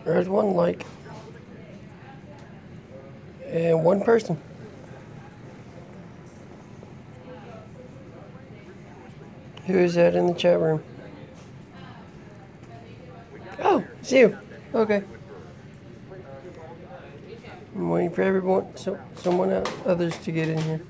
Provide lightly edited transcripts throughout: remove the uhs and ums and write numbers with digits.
There's one like. And one person. Who is that in the chat room? Oh, it's you. Okay. I'm waiting for everyone, someone else, others to get in here.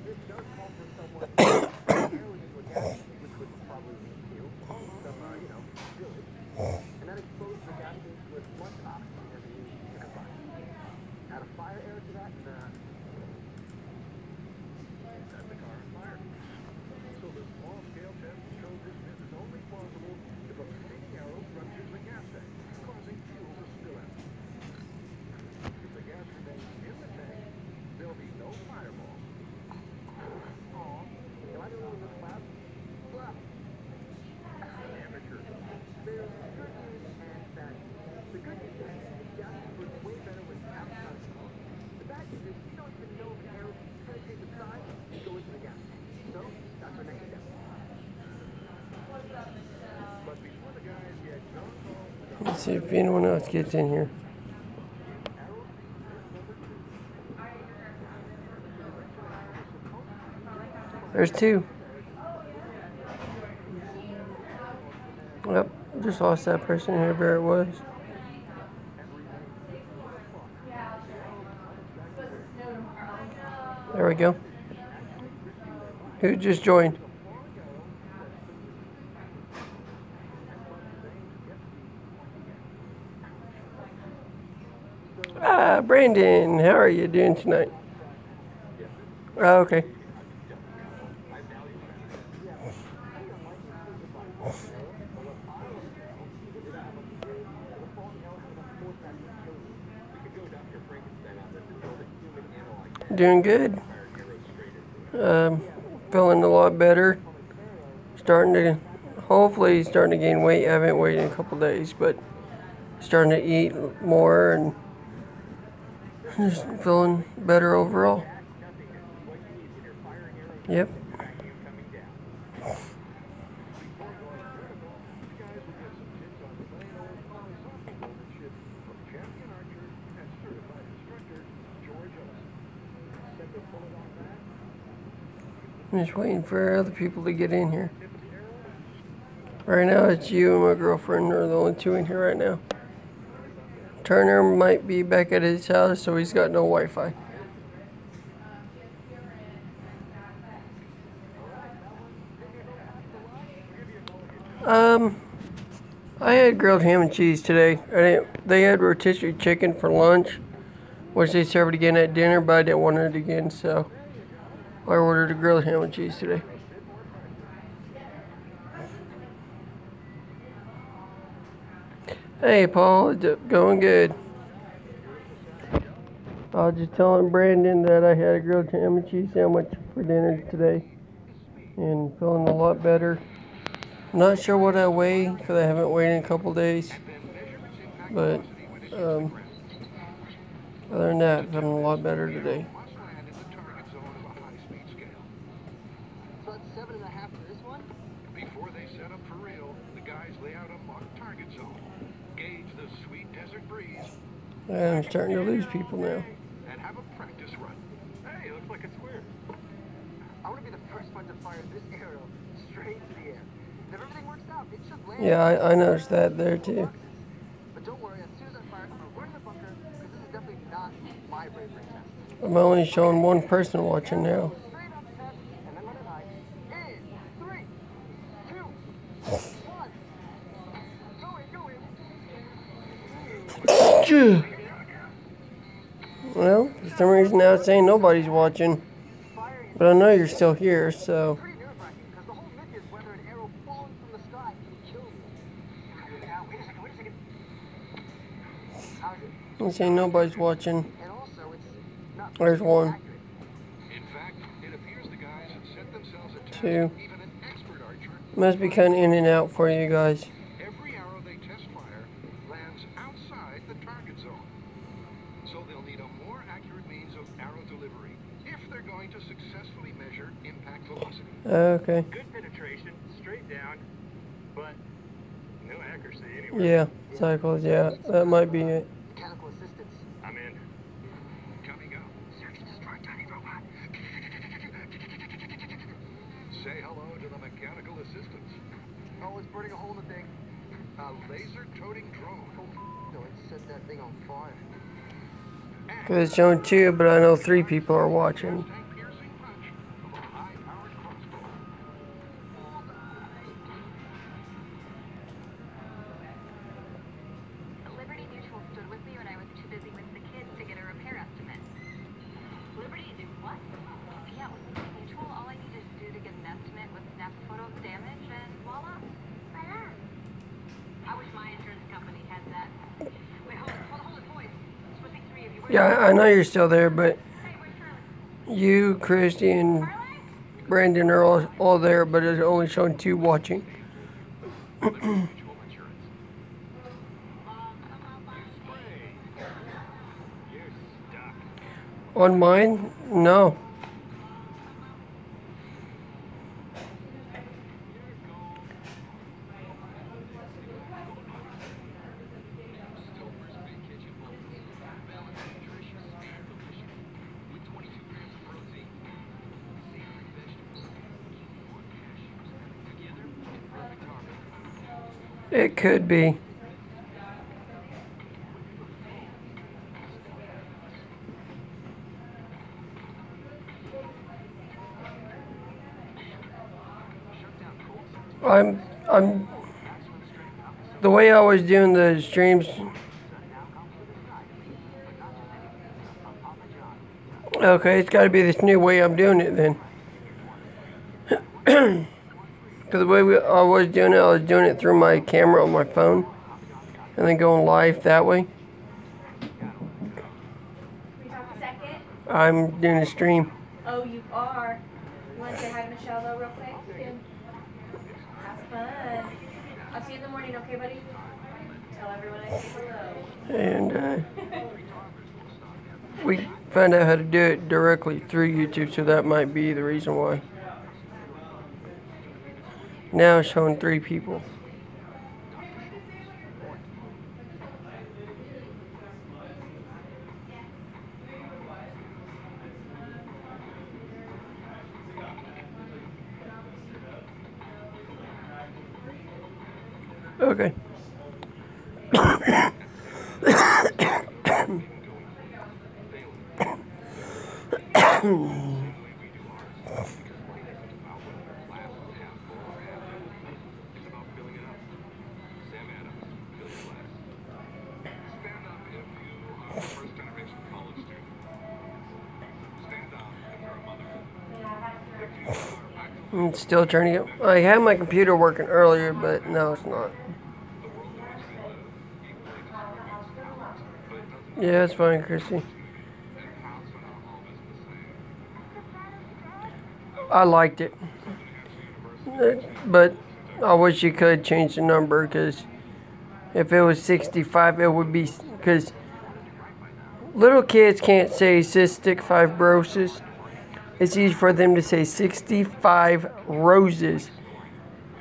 Let's see if anyone else gets in here. There's two. Yep, just lost that person, whoever it was. There we go. Who just joined? Brandon, how are you doing tonight? Oh, okay. Doing good. Feeling a lot better. Hopefully starting to gain weight. I haven't weighed in a couple days, but starting to eat more and just feeling better overall. Yep. I'm just waiting for other people to get in here. Right now it's you and my girlfriend are the only two in here right now. Turner might be back at his house, so he's got no Wi-Fi. I had grilled ham and cheese today. They had rotisserie chicken for lunch, which they served again at dinner, but I didn't want it again, so I ordered a grilled ham and cheese today. Hey, Paul, it's going good. I was just telling Brandon that I had a grilled ham and cheese sandwich for dinner today and feeling a lot better. I'm not sure what I weigh because I haven't weighed in a couple days, but other than that, feeling a lot better today. So it's 7.5 for this one? Before they set up for real, the guys lay out a mock target zone. Gauge the sweet desert breeze. I'm starting to lose people now. And have a practice run. Hey, looks like it's weird. I want to be the first one to fire this arrow straight to the air. If everything works out, it should land. Yeah, I noticed that there too. But don't worry, as soon as I fire, I'm going to run in the bunker, because this is definitely not my bravery test. I'm only showing one person watching now. Straight up test, and then let it hide. In 3, 2, 1. Go. Well, for some reason now it's saying nobody's watching. But I know you're still here, so. I'm saying nobody's watching. There's one. 2. Must be kind of in and out for you guys. Every arrow they test fire lands outside the target zone. So they'll need a more accurate means of arrow delivery if they're going to successfully measure impact velocity. Okay. Good penetration, straight down, but no accuracy anywhere. Yeah, cycles, yeah, that might be it. burning a hole in the thing. A laser-toting drone. No, it set that thing on fire. Because it's showing 2, but I know 3 people are watching. Piercing punch of a high-powered crossbow. Liberty Mutual stood with me when I was too busy with the kids to get a repair estimate. Liberty did what? Yeah, with Liberty Mutual, all I needed to do to get an estimate was snap a photo of the damage and voila. Voila. I wish my insurance company had that. Wait, hold it, boys. Supposed to be 3 of you. Yeah, I know you're still there, but Hey, where's Charlie? you, Christy, and Brandon are all there, but it's only showing 2 watching. On mine? No. It could be. I'm the way I was doing the streams. Okay, it's got to be this new way I'm doing it then. Because the way I was doing it through my camera on my phone, and then going live that way. Second? I'm doing a stream. Oh, you are. You want to say hi to Michelle though, real quick? Have fun. I'll see you in the morning, okay, buddy? Tell everyone I say hello. And we found out how to do it directly through YouTube, so that might be the reason why. Now it's showing 3 people. Okay. It's still turning up. I had my computer working earlier, but no, it's not. Yeah, it's fine, Chrissy. I liked it. But I wish you could change the number, because if it was 65, it would be, because little kids can't say cystic fibrosis. It's easy for them to say 65 roses.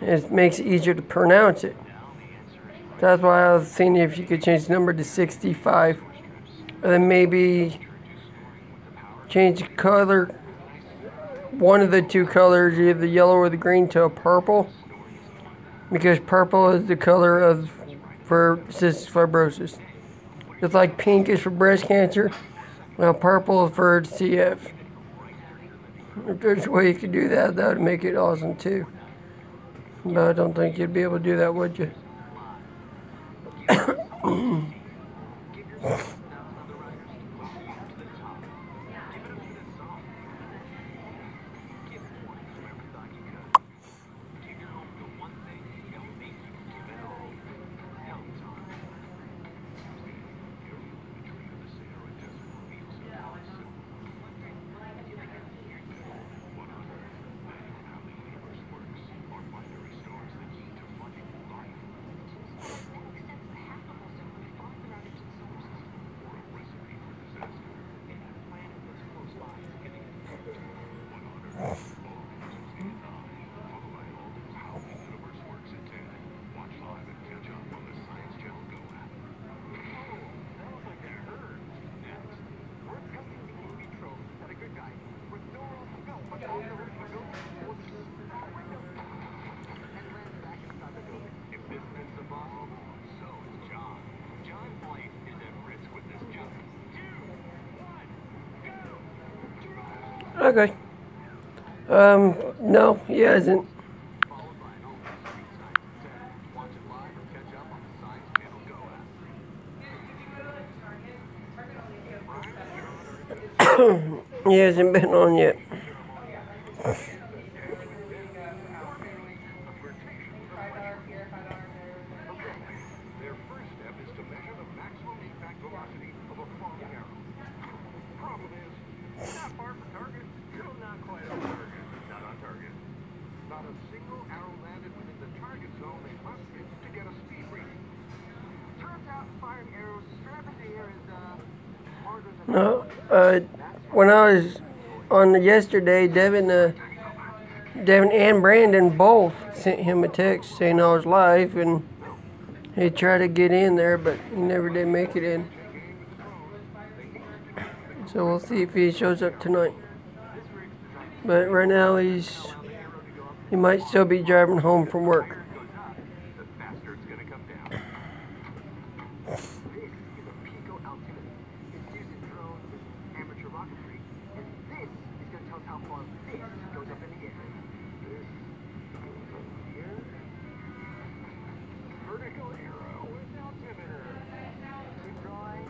It makes it easier to pronounce it. That's why I was thinking if you could change the number to 65. And then maybe change the color, one of the 2 colors, either the yellow or the green, to a purple. Because purple is the color for cystic fibrosis. It's like pink is for breast cancer. Now purple is for CF. If there's a way you could do that, that would make it awesome too. But I don't think you'd be able to do that, would you? Okay. No, he hasn't. He hasn't been on yet. Their first step is to measure the maximum impact velocity of a falling arrow. Problem is, not far from target, still not quite on target. Not on target. Not a single arrow landed within the target zone they must hit to get a speed reading. Turns out firing arrows straight up into the air is harder than No, when I was on yesterday, Devin and Brandon both sent him a text saying I was live, and he tried to get in there, but he never did make it in. So we'll see if he shows up tonight. But right now he might still be driving home from work. the faster it's going to come down. This is a Pico altimeter. It's used in drones with amateur rocketry, and this is going to tell us how far this goes up in the air. This goes up here. Vertical arrow with altimeter. Keep drawing.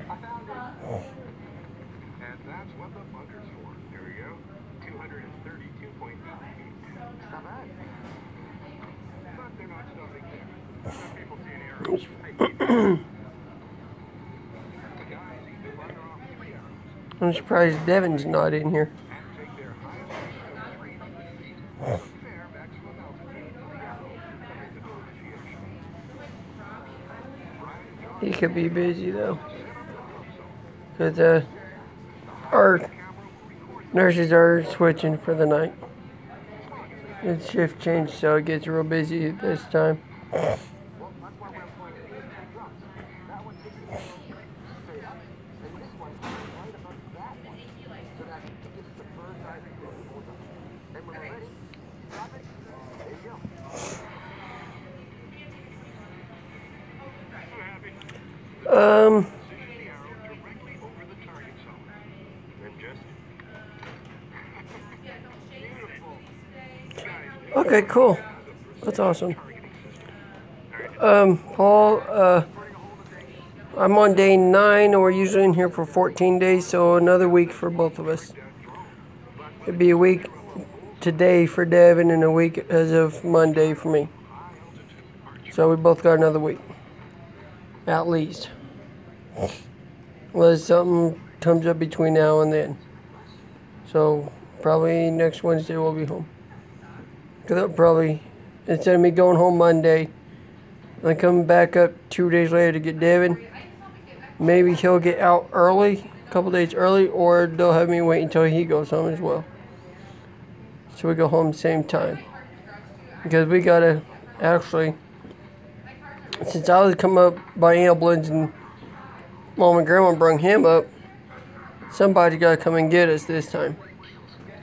I found it. And that's what the bunker's for. Here we go. 232.8 feet. Not bad. But they're not stopping there. Some people see an arrow. They keep it. The guys even fire off 3 arrows I'm surprised Devin's not in here. and take their highest speed of 300 feet. The fair maximum altitude of the arrow from physical initiation. Brian and John He could be busy though, set up the console. because our nurses are switching for the night. It's shift change, so it gets real busy this time. Well, that's why we're employing these 2 drops. That one takes the straight up, and this one right above that one. So that it gives us a bird's eye view of both of them. And when we're ready, drop it. There you go. So happy. Um, Position the arrow directly over the target zone. And just... Beautiful. Guys, okay, cool. That's awesome. Paul, I'm on day 9, and we're usually in here for 14 days, so another week for both of us. It'd be a week today for Devin and a week as of Monday for me. So we both got another week, at least. Unless something comes up between now and then. So probably next Wednesday we'll be home. Because I'll probably, instead of me going home Monday, and coming back up 2 days later to get Devin, maybe he'll get out early, a couple days early, or they'll have me wait until he goes home as well. So we go home same time. Because we gotta, actually, since I was come up by ambulance and Mom and Grandma brung him up, somebody gotta come and get us this time.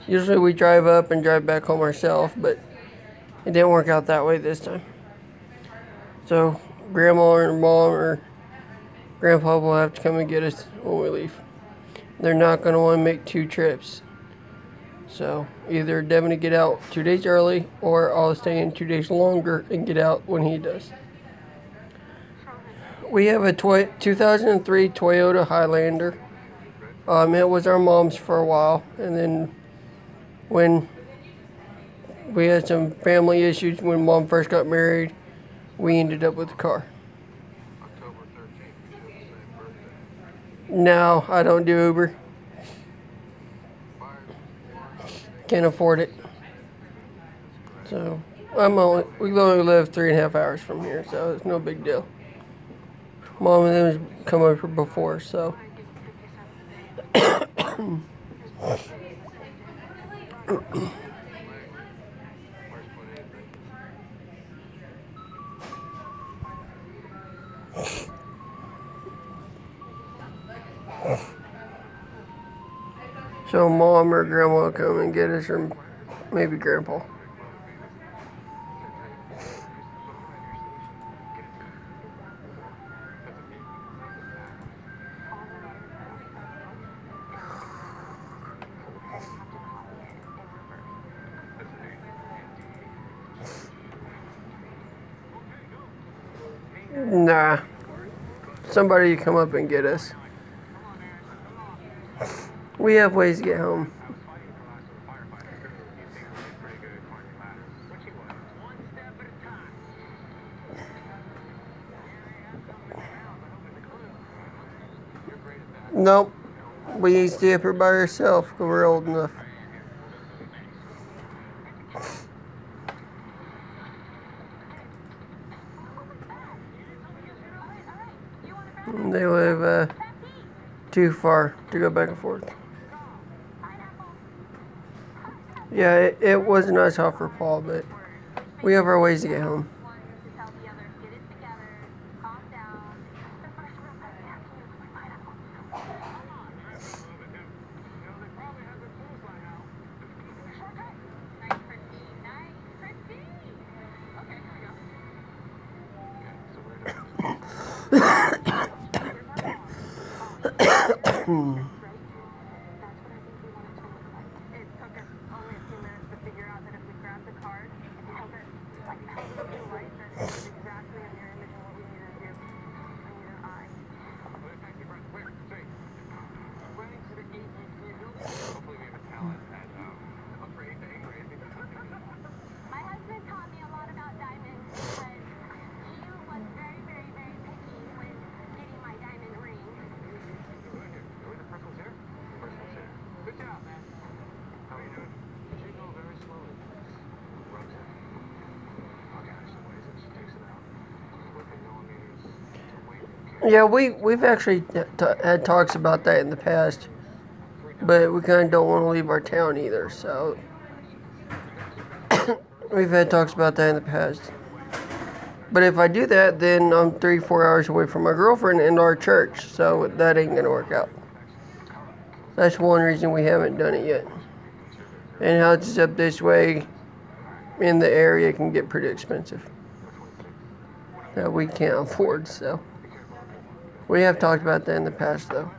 Usually we drive up and drive back home ourselves, but it didn't work out that way this time. So Grandma or Mom or Grandpa will have to come and get us when we leave. They're not going to want to make 2 trips. So either Devin to get out 2 days early, or I'll stay in 2 days longer and get out when he does. We have a 2003 Toyota Highlander. It was our mom's for a while, and then when we had some family issues when Mom first got married, we ended up with the car. October 13th, we share the same birthday. No, I don't do Uber. Can't afford it. So we only live 3.5 hours from here, so it's no big deal. Mom and them has come over before, so. So Mom or Grandma will come and get us, or maybe Grandpa. Nah. Somebody come up and get us. We have ways to get home. Nope. We used to up her by herself because we're old enough. They live too far to go back and forth. Yeah, it was nice off for Paul, but we have our ways to get home. Yeah, we've actually had talks about that in the past, but we kind of don't want to leave our town either, so we've had talks about that in the past. But if I do that, then I'm 3-4 hours away from my girlfriend and our church, so that ain't gonna work out. That's one reason we haven't done it yet. And houses up this way in the area can get pretty expensive that we can't afford, so we have talked about that in the past, though.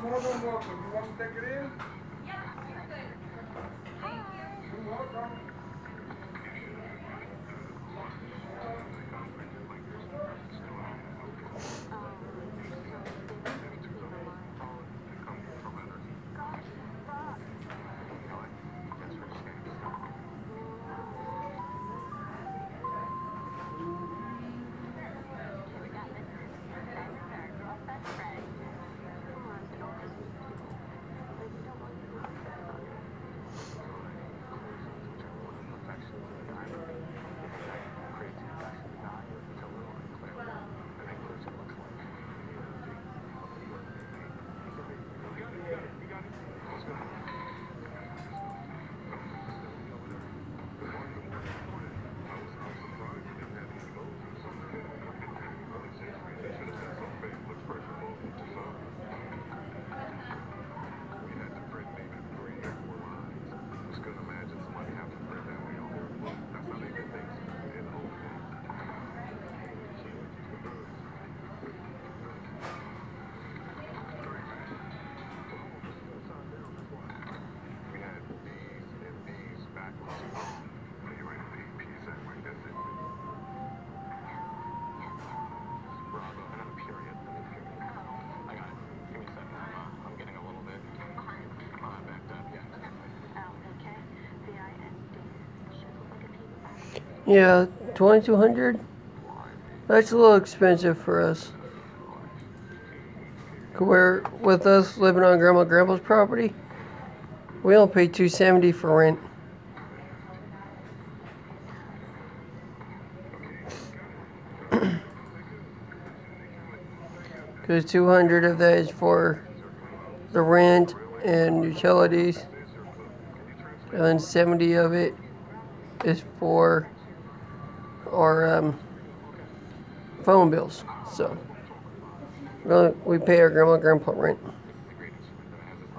More than welcome. You want to take it in? Yeah, you could. Thank you. You're welcome. Yeah, 2,200. That's a little expensive for us. Where with us living on Grandma and Grandpa's property, we don't pay $270 for rent. Because $200 of that is for the rent and utilities, and then 70 of it is for our phone bills. So we pay our grandma and grandpa rent.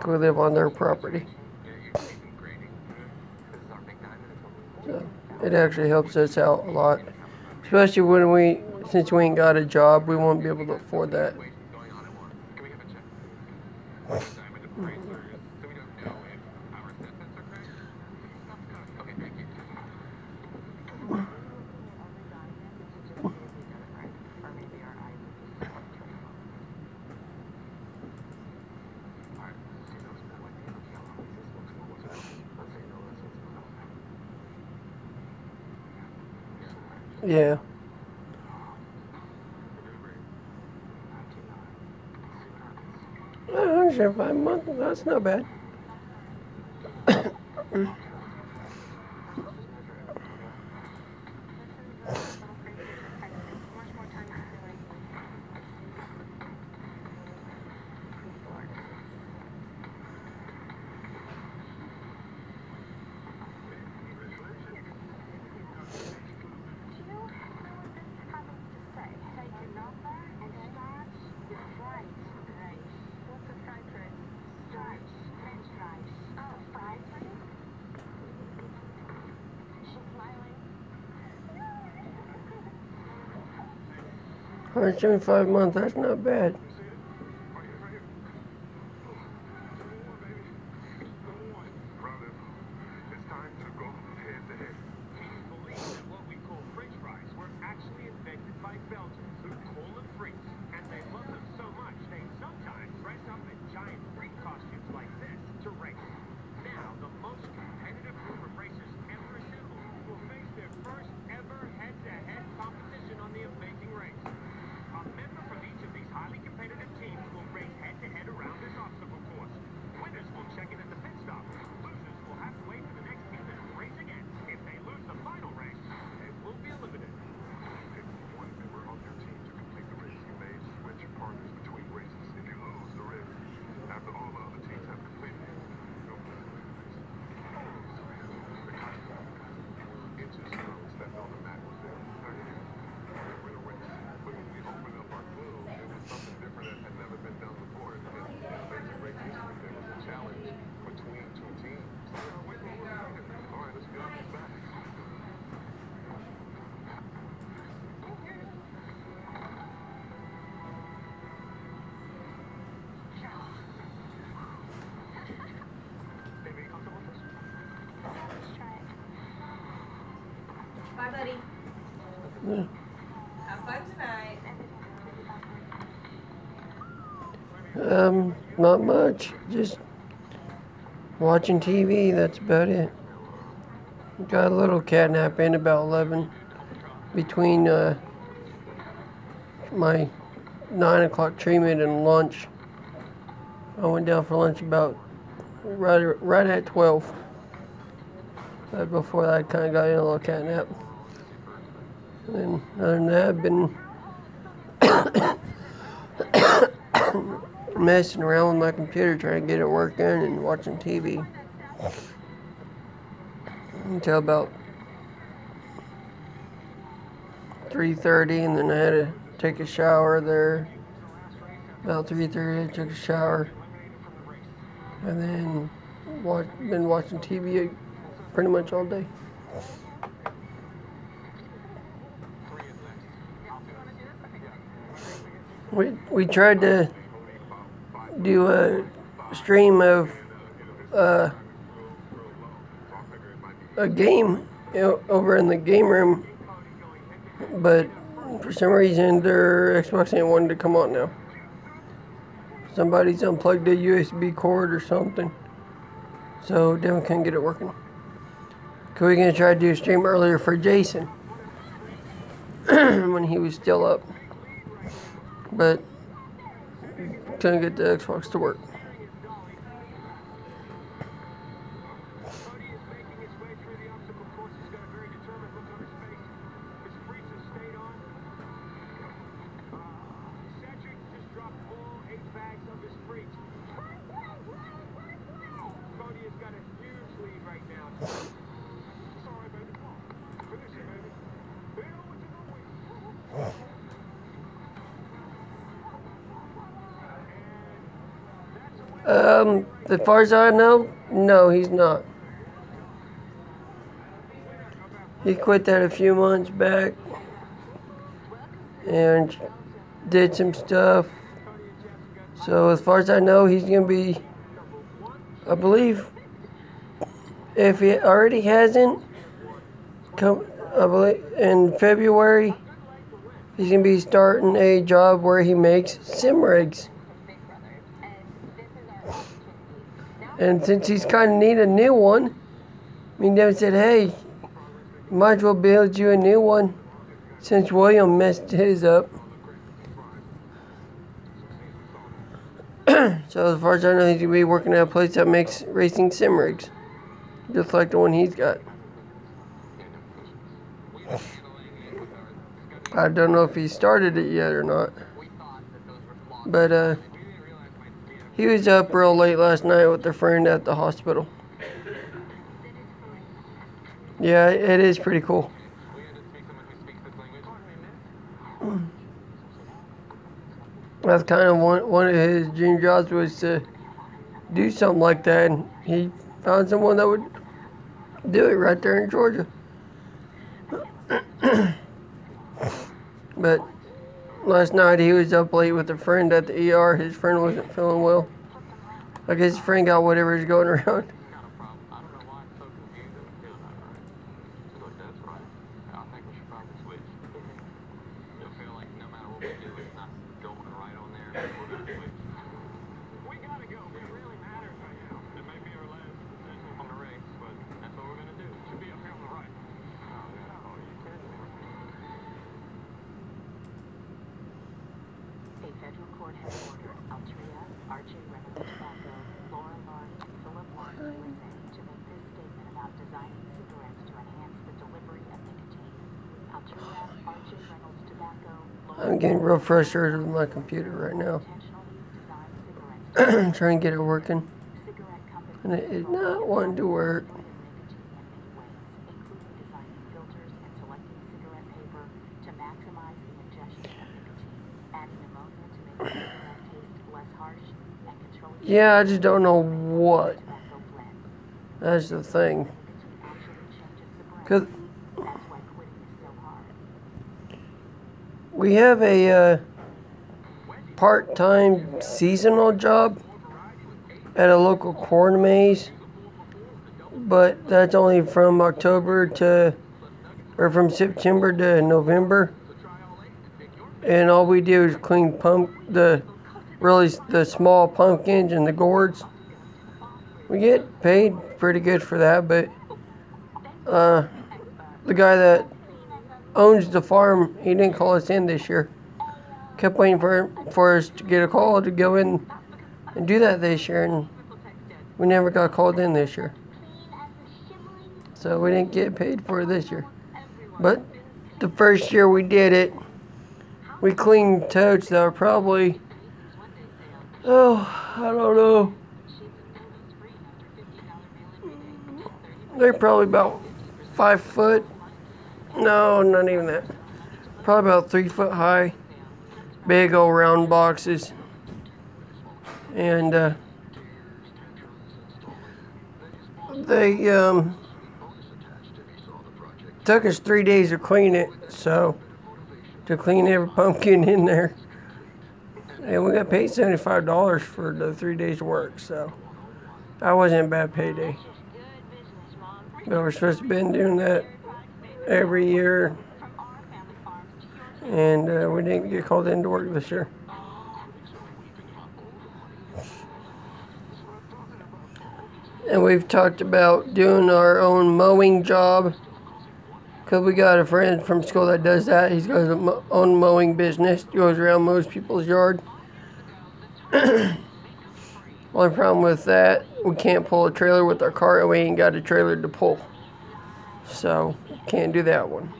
We live on their property. So it actually helps us out a lot. Especially since we ain't got a job, we won't be able to afford that. Yeah. 105 a month, that's not bad. $175 a month, that's not bad. Bye, buddy. Yeah. Have fun tonight. Not much. Just watching TV, that's about it. Got a little cat nap in about 11 between my 9 o'clock treatment and lunch. I went down for lunch about right at 12. But before that, I kind of got in a little cat nap. And then other than that, I've been messing around with my computer trying to get it working and watching TV until about 3:30, and then I had to take a shower there. About 3:30, I took a shower, and then been watching TV pretty much all day. We tried to do a stream of a game over in the game room, but for some reason their Xbox ain't wanting to come on now. Somebody's unplugged a USB cord or something, so Devin couldn't get it working. We were gonna try to do a stream earlier for Jason when he was still up, but couldn't get the Xbox to work. Cody's got a huge lead right now. As far as I know, no, he's not. He quit that a few months back and did some stuff. So as far as I know, he's going to be, I believe, if he already hasn't, I believe in February, he's going to be starting a job where he makes sim rigs. And since he's kind of need a new one, me and Devin said, hey, might as well build you a new one since William messed his up. So as far as I know, he's going to be working at a place that makes racing sim rigs, just like the one he's got. I don't know if he started it yet or not, but he was up real late last night with a friend at the hospital. Yeah, it is pretty cool. That's kind of one of his dream jobs, was to do something like that, and he found someone that would do it right there in Georgia. But last night he was up late with a friend at the ER. His friend wasn't feeling well. I guess his friend got whatever's going around. Federal court has ordered Altria, Archie Reynolds Tobacco, Laura Lawrence, and Philip Lawrence USA to make this statement about designing cigarettes to enhance the delivery of nicotine. Altria, Archie Reynolds Tobacco, I'm getting real frustrated with my computer right now. I'm trying to get it working, and it is not wanting to work. Yeah, I just don't know what. That's the thing. 'Cause we have a part-time seasonal job at a local corn maze, but that's only from from September to November, and all we do is clean the small pumpkins and the gourds. We get paid pretty good for that, but the guy that owns the farm, he didn't call us in this year. Kept waiting for us to get a call to go in and do that this year, and we never got called in this year. So we didn't get paid for it this year. But the first year we did it, we cleaned totes that were probably, I don't know, they're probably about 5 foot. No, not even that. Probably about 3 foot high. Big old round boxes. And they took us 3 days to clean it. So to clean every pumpkin in there. And we got paid $75 for the 3 days work. So that wasn't a bad payday. But we're supposed to have been doing that every year, and we didn't get called in to work this year. And we've talked about doing our own mowing job, because we got a friend from school that does that. He's got his own mowing business, goes around mows people's yard. Only problem with that, we can't pull a trailer with our car, and we ain't got a trailer to pull. So, can't do that one.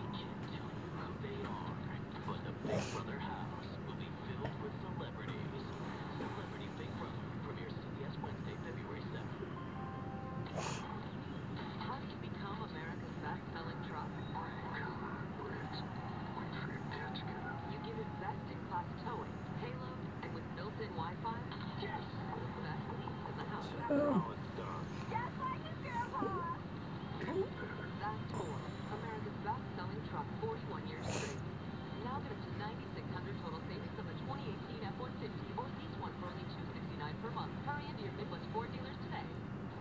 America's best-selling truck, 41 years straight. Now get up to $9,600 total savings on the 2018 F-150 or lease one for only $269 per month. Hurry into your Midwest Ford dealers today.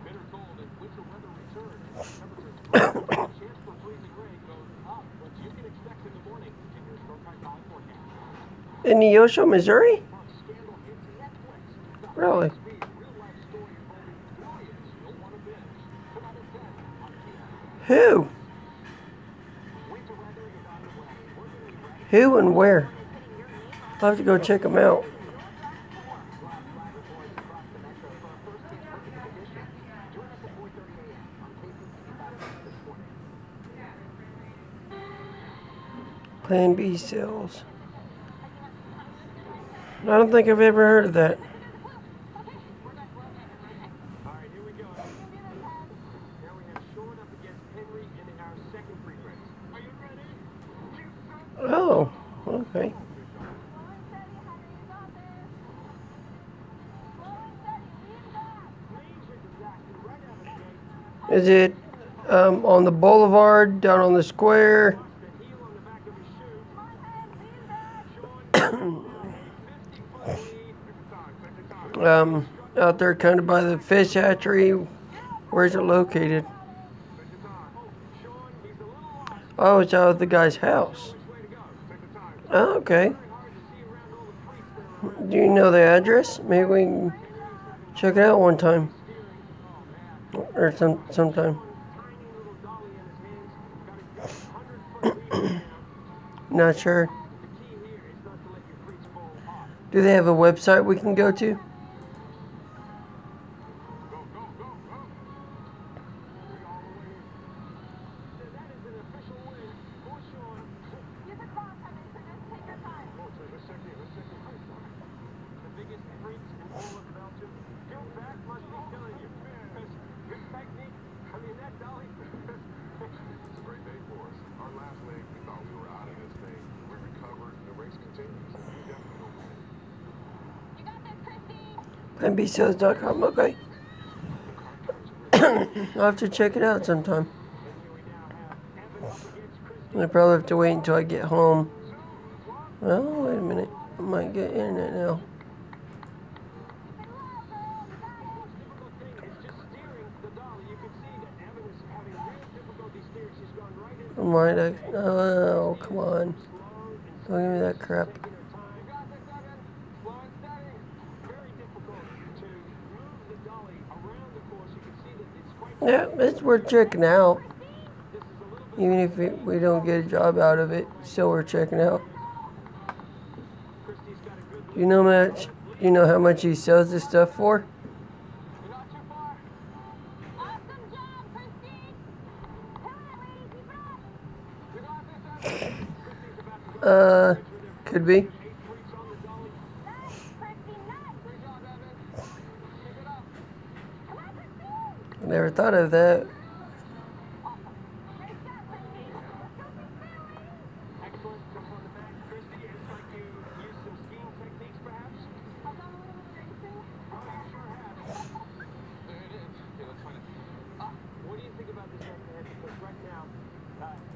Bitter cold and winter weather return as temperatures drop. The chance for freezing rain goes up, but you can expect in the morning in your Stormtrack Valley forecast. In Neosho, Missouri? Scandal hits Netflix. Really? Real-life story involving billions you'll want to binge. Tonight at 10 on TNT. Who? Winter weather is on the way. We're going to be ready. Who and where? I'll have to go check them out. Plan B sales. I don't think I've ever heard of that. All right, here we go. Now we have Sean up against Henry in our second free race. Are you ready? Oh, okay. Is it on the boulevard, down on the square? The heel on the back of his shoe. Out there kind of by the fish hatchery. Where's it located? Oh, it's out of the guy's house. Oh, okay. Do you know the address? Maybe we can check it out one time. Or sometime. Not sure. Do they have a website we can go to? NBSales.com, okay. I'll have to check it out sometime. I probably have to wait until I get home. Well, wait a minute. I might get internet now. I might. Oh, come on. Don't give me that crap. Yeah, it's worth checking out. Even if we don't get a job out of it, still worth checking out. You know much? You know how much he sells this stuff for? Could be. Never thought of that. What do you think about this head-to-head? Because right now,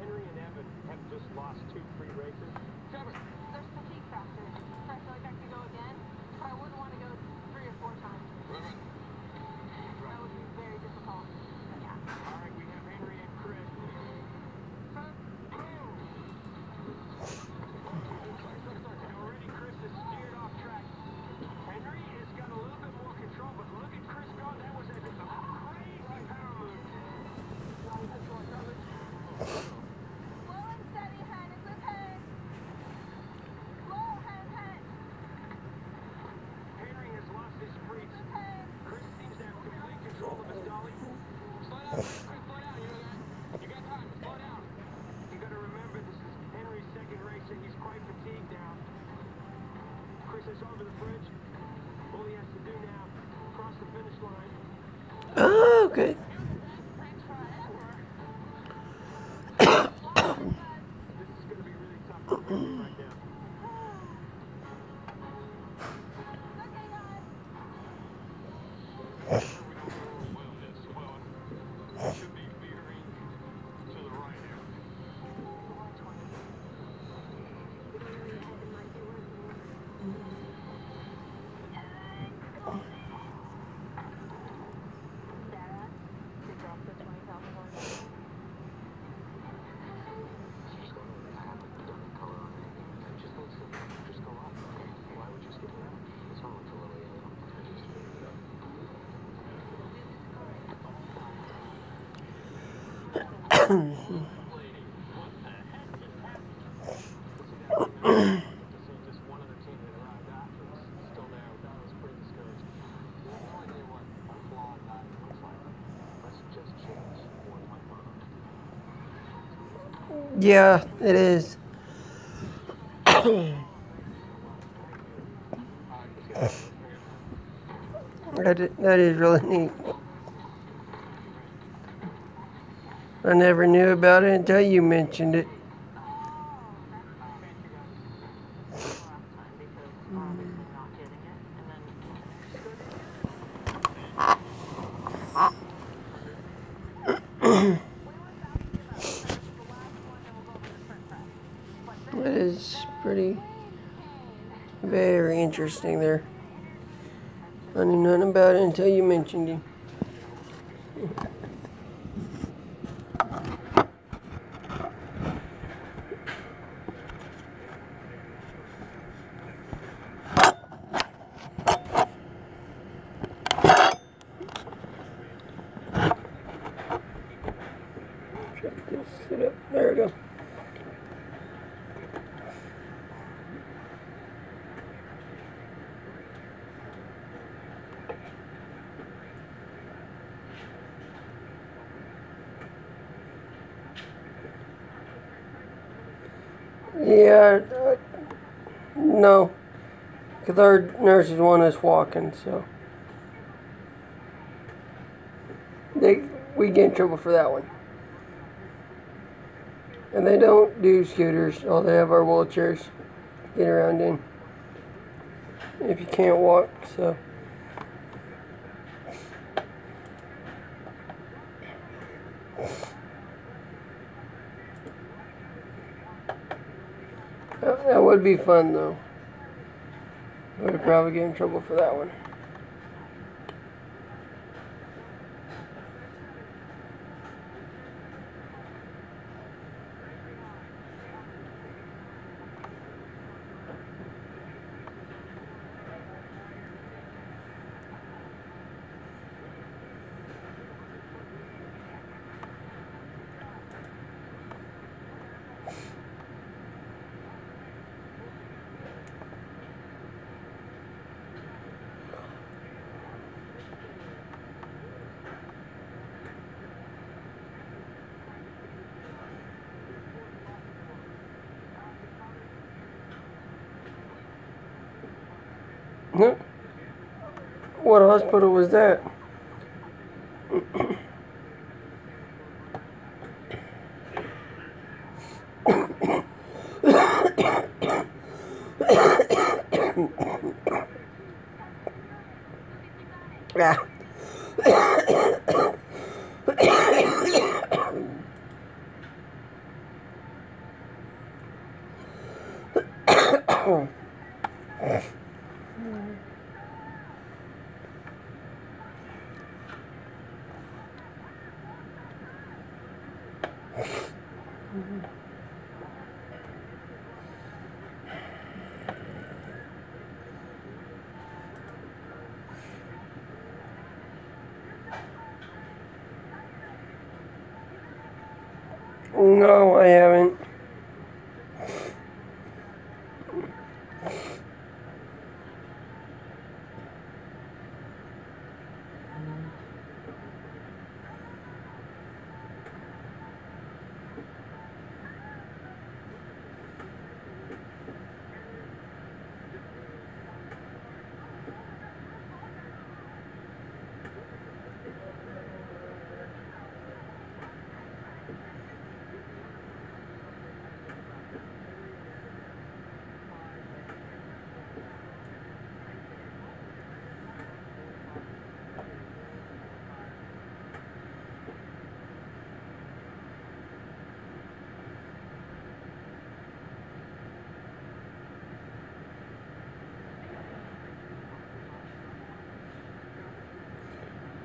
Henry and Evan have just lost 2 free races. Trevor. There's fatigue factor. I feel like I could go again, but I wouldn't want to go 3 or 4 times. That would be very difficult. But yeah. All right, we have Henry and Chris. Already Chris is steered off track. Henry has got a little bit more control, but look at Chris go. That was a crazy power move. Slow and steady, Hen. It's okay. Slow, Hen. Henry has lost his freaks. Chris seems to have complete control of his dolly. Slow down. Chris, slow down. You know that? You got time. Slow down. You got to remember, this is Henry's second race, and he's quite fatigued now. Chris is over the bridge. All he has to do now, cross the finish line. Oh, okay. This is going to be really tough for Chris right now. Yeah, it is. That is really neat. I never knew about it until you mentioned it. That is pretty, very interesting there. I knew nothing about it until you mentioned him. Check this, sit up, there we go. Yeah, no, because our nurses want us walking, so we get in trouble for that one. And they don't do scooters. All they have are wheelchairs to get around in if you can't walk. So that would be fun though. I would probably get in trouble for that one. What hospital was that? Yeah. No, I haven't.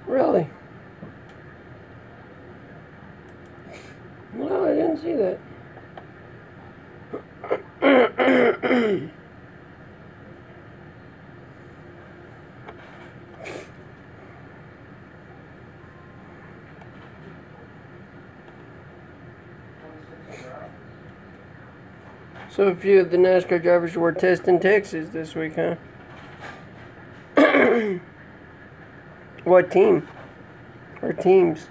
Really? No, I didn't see that. So a few of the NASCAR drivers were testing Texas this week, huh? What team? Or teams?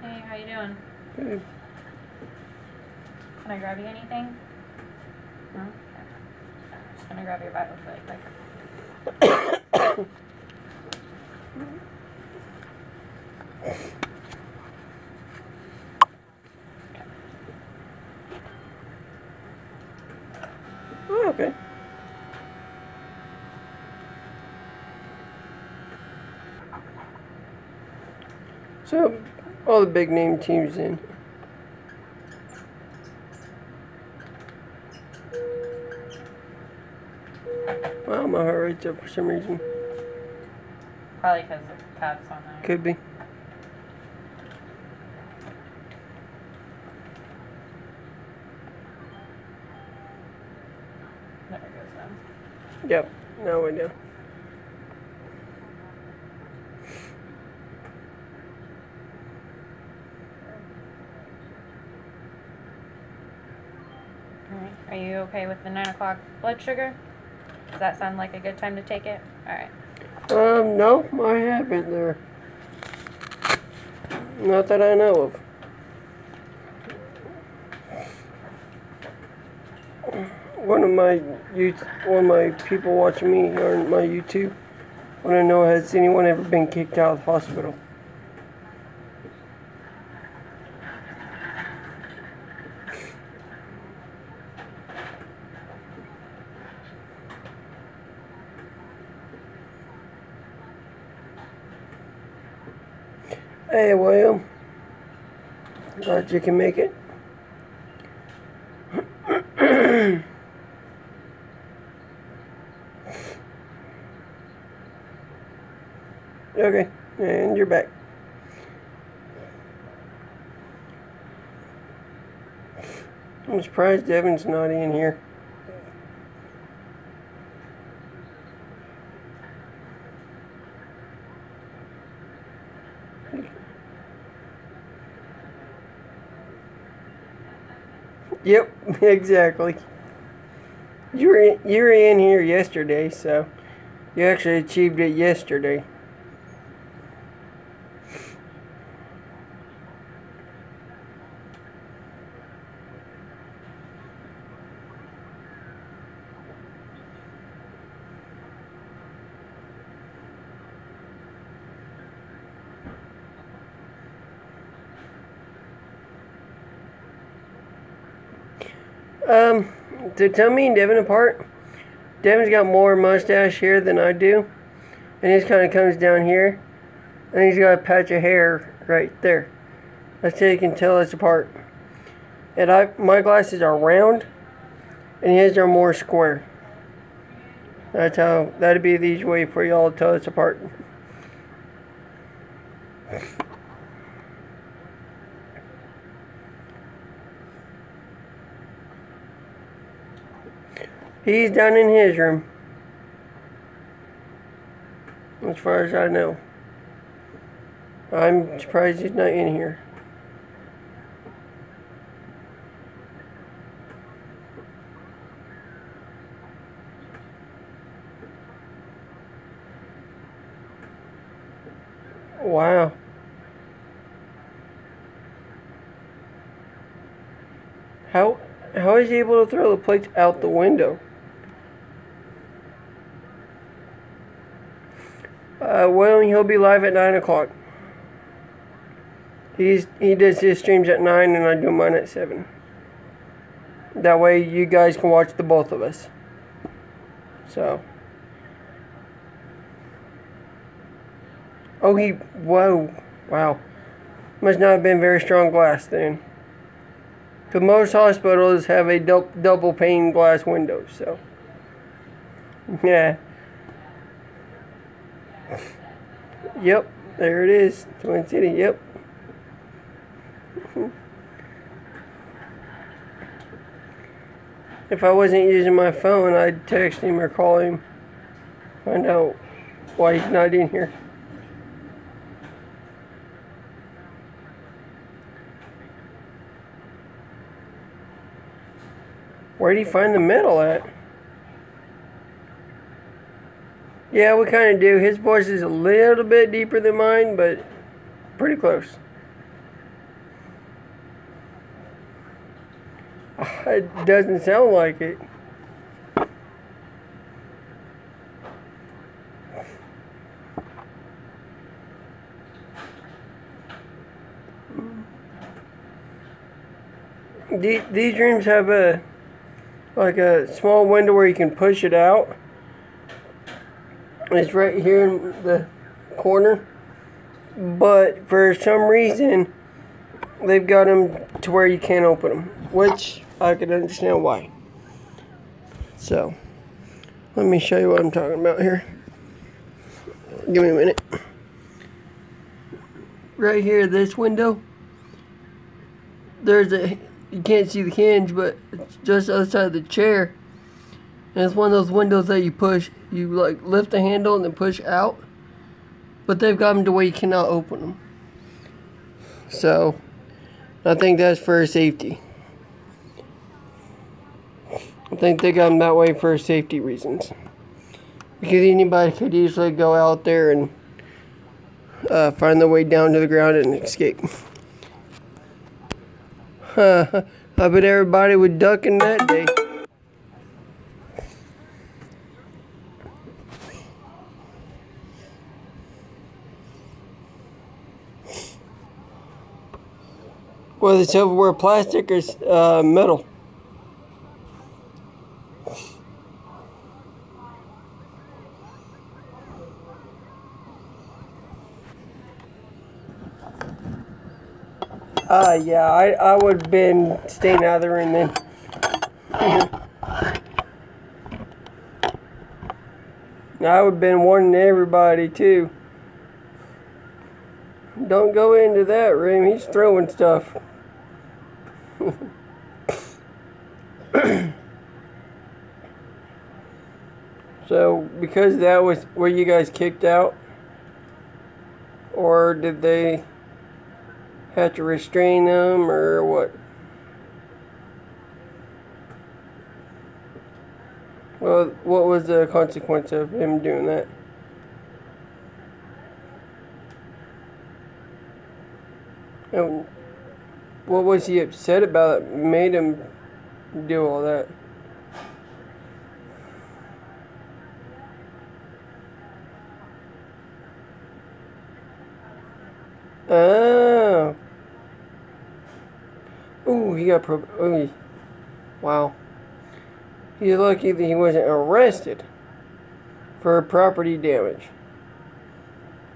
Hey, how you doing? Good. Can I grab you anything? No? Okay. Just gonna grab your Bible really quick. Oh, okay. So, all the big name teams in. Wow, my heart rate's up for some reason. Probably because the tab's on there. Could be. There it goes then. Yep, now we do. Alright. Are you okay with the 9 o'clock blood sugar? Does that sound like a good time to take it? Alright. No, I haven't there. Not that I know of. One of my people watching me on my YouTube want to know, has anyone ever been kicked out of the hospital? Hey, William. Glad you can make it. Okay, and you're back. I'm surprised Devin's not in here. Yep, exactly. You were in here yesterday, so you actually achieved it yesterday. To tell me and Devin apart, Devin's got more mustache here than I do, and his kind of comes down here, and he's got a patch of hair right there. That's how you can tell us apart. And my glasses are round, and his are more square. That's how, that'd be the easy way for y'all to tell us apart. He's down in his room, as far as I know. I'm surprised he's not in here. Wow. How is he able to throw the plates out the window? Well, he'll be live at 9 o'clock. He does his streams at 9 and I do mine at 7. That way you guys can watch the both of us. So. Oh, whoa. Wow. Must not have been very strong glass then. Because most hospitals have a double pane glass window, so. Yeah. Yep, there it is. Twin City, yep. If I wasn't using my phone, I'd text him or call him, find out why he's not in here. Where'd he find the metal at? Yeah, we kind of do. His voice is a little bit deeper than mine, but pretty close. It doesn't sound like it. These rooms have a small window where you can push it out. It's right here in the corner, but for some reason they've got them to where you can't open them, which I could understand why. So let me show you what I'm talking about here. Give me a minute. Right here, this window, you can't see the hinge, but it's just outside the chair. And it's one of those windows that you like lift the handle and then push out. But they've got them to where you cannot open them. So, I think that's for safety. I think they got them that way for safety reasons. Because anybody could easily go out there and find their way down to the ground and escape. I bet everybody would duck in that day. Whether it's silverware, plastic, or metal. Yeah, I would have been staying out of the room then. I would have been warning everybody too. Don't go into that room, he's throwing stuff. So, because that was where you guys kicked out? Or did they have to restrain them, or what? Well, what was the consequence of him doing that? And what was he upset about that made him do all that? Oh. Ooh, he got ooh. Wow. He's lucky that he wasn't arrested for property damage.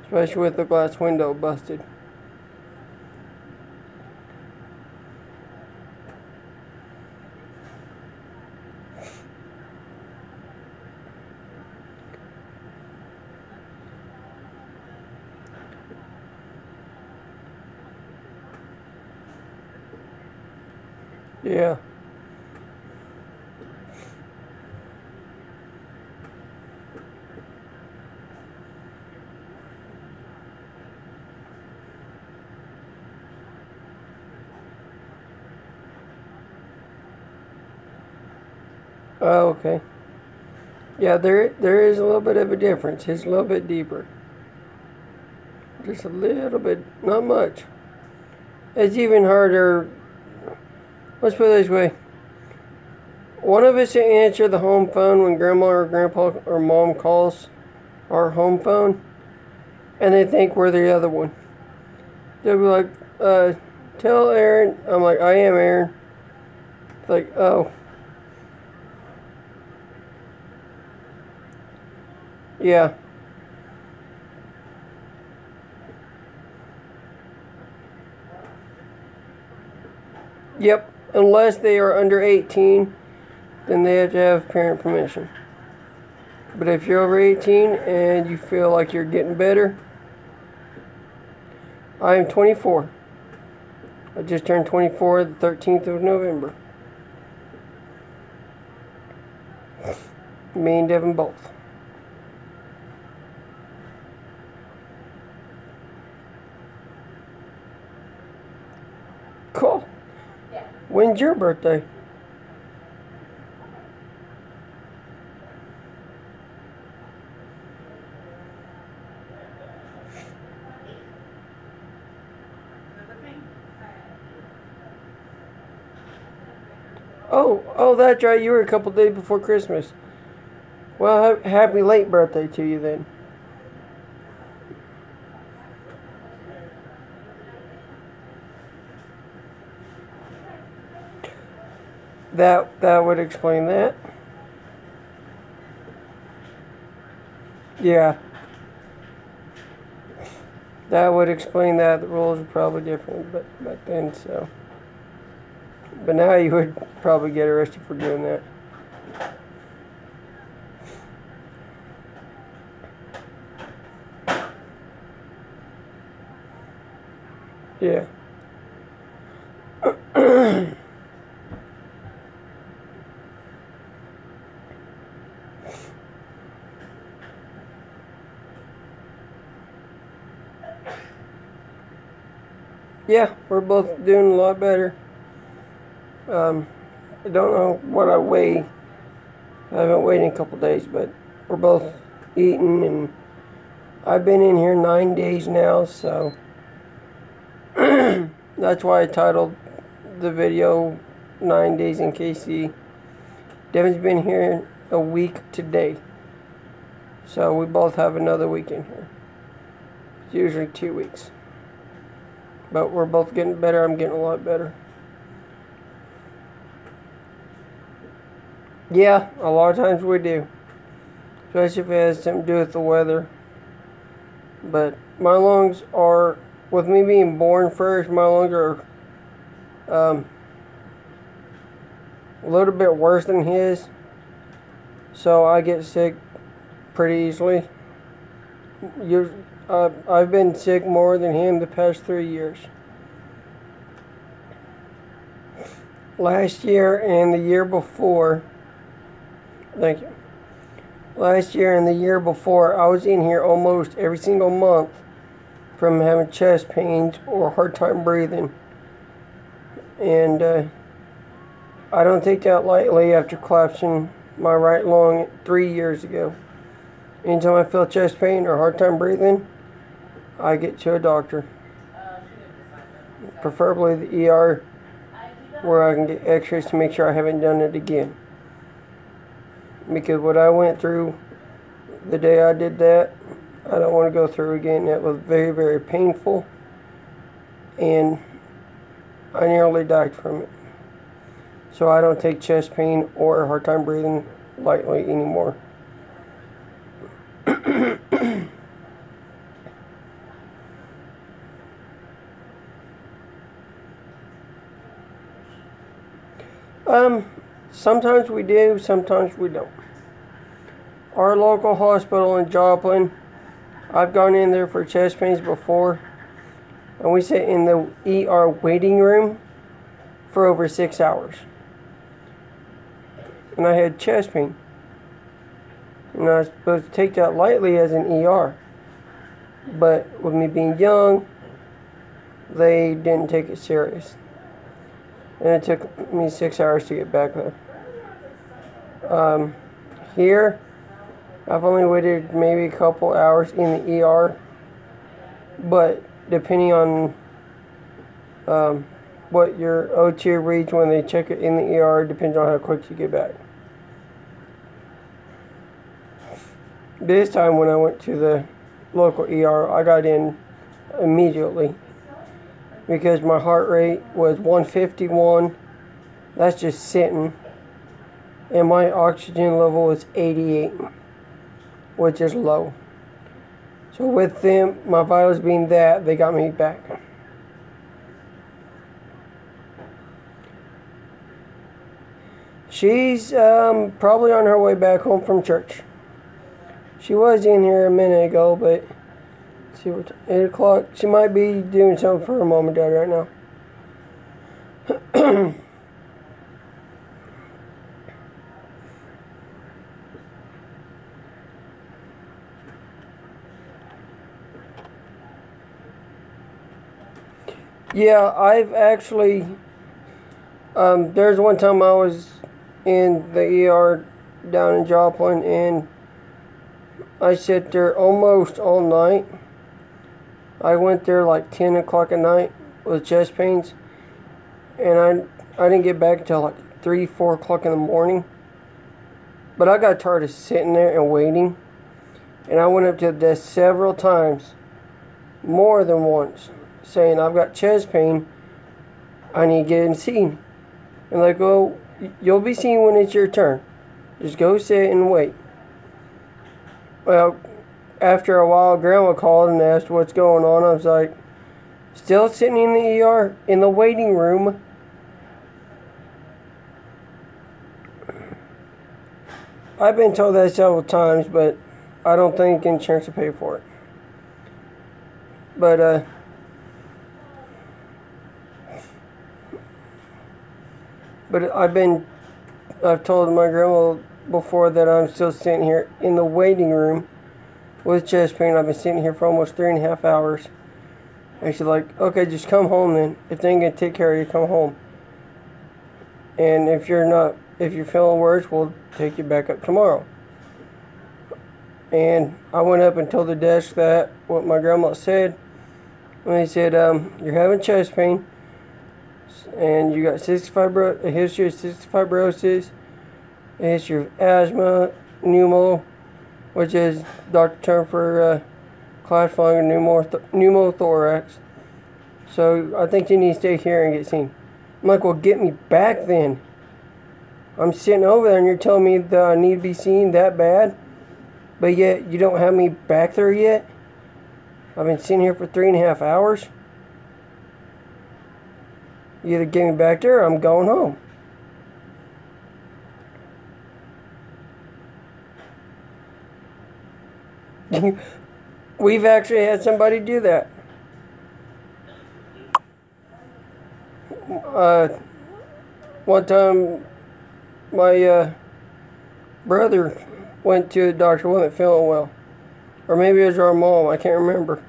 Especially with the glass window busted. Yeah. Oh, okay. Yeah, there is a little bit of a difference. It's a little bit deeper. Just a little bit, not much. It's even harder. Let's put it this way. One of us to answer the home phone when grandma or grandpa or mom calls our home phone, and they think we're the other one. They'll be like, tell Aaron. I'm like, I am Aaron. It's like, oh. Yeah. Yep. Unless they are under 18, then they have to have parent permission. But if you're over 18 and you feel like you're getting better, I am 24. I just turned 24 the 13th of November. Me and Devin both. Cool. Yeah. When's your birthday? Oh, that's right. You were a couple days before Christmas. Well, happy late birthday to you then. That would explain that. Yeah. That would explain that. The rules are probably different back then, so. But now you would probably get arrested for doing that. Yeah. Yeah, we're both doing a lot better. I don't know what I weigh. I haven't weighed in a couple days, but we're both eating, and I've been in here 9 days now, so that's why I titled the video 9 days in KC. Devin's been here a week today, so we both have another week in here. It's usually 2 weeks. But we're both getting better. I'm getting a lot better. Yeah, a lot of times we do. Especially if it has something to do with the weather. But my lungs are, with me being born first, my lungs are a little bit worse than his. So I get sick pretty easily. I've been sick more than him the past 3 years. Last year and the year before, thank you. Last year and the year before, I was in here almost every single month from having chest pains or hard time breathing. And I don't take that lightly after collapsing my right lung 3 years ago. Anytime I feel chest pain or hard time breathing, I get to a doctor. Preferably the ER, where I can get x-rays to make sure I haven't done it again. Because what I went through the day I did that, I don't want to go through again. It was very, very painful, and I nearly died from it. So I don't take chest pain or hard time breathing lightly anymore. Sometimes we do, sometimes we don't. Our local hospital in Joplin, I've gone in there for chest pains before, and we sit in the ER waiting room for over 6 hours. And I had chest pain. And I was supposed to take that lightly as an ER. But with me being young, they didn't take it serious. And it took me 6 hours to get back there. Here, I've only waited maybe a couple hours in the ER. But depending on what your O2 reads when they check it in the ER, depends on how quick you get back. This time when I went to the local ER, I got in immediately because my heart rate was 151. That's just sitting. And my oxygen level was 88, which is low. So with them, my vitals being that, they got me back. She's probably on her way back home from church. She was in here a minute ago, but let's see what 8 o'clock. She might be doing something for her mom and dad right now. Yeah, I've actually. There's one time I was in the ER down in Joplin, and I sat there almost all night. I went there like 10 o'clock at night with chest pains, and I didn't get back until like 3, 4 o'clock in the morning. But I got tired of sitting there and waiting, and I went up to the desk several times, more than once, saying, I've got chest pain, I need to get seen. And like, well, you'll be seen when it's your turn. Just go sit and wait. Well, after a while, Grandma called and asked what's going on. I was like, still sitting in the ER, in the waiting room. I've been told that several times, but I don't think insurance will pay for it. But, I've told my grandma before that I'm still sitting here in the waiting room with chest pain. I've been sitting here for almost 3.5 hours. And she's like, okay, just come home then. If they ain't gonna take care of you, come home. And if you're feeling worse, we'll take you back up tomorrow. And I went up and told the desk that, what my grandma said. And they said, you're having chest pain, and you got a history of cystic fibrosis, a history of asthma, pneumo, which is doctor term for classifying pneumothorax. So I think you need to stay here and get seen. I'm like, well, get me back then. I'm sitting over there and you're telling me that I need to be seen that bad, but yet you don't have me back there yet? I've been sitting here for 3.5 hours. You either get me back there or I'm going home. We've actually had somebody do that. One time, my brother went to a doctor, wasn't feeling well. Or maybe it was our mom, I can't remember.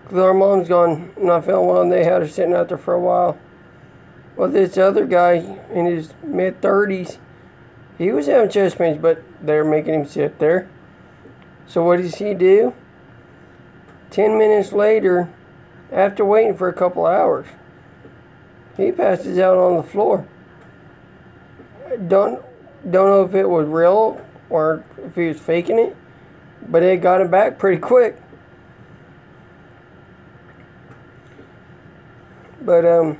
Because our mom's gone, not feeling well, and they had her sitting out there for a while. Well, this other guy in his mid-30s, he was having chest pains, but they're making him sit there. So what does he do? 10 minutes later, after waiting for a couple hours, he passes out on the floor. Don't know if it was real or if he was faking it, but it got him back pretty quick. But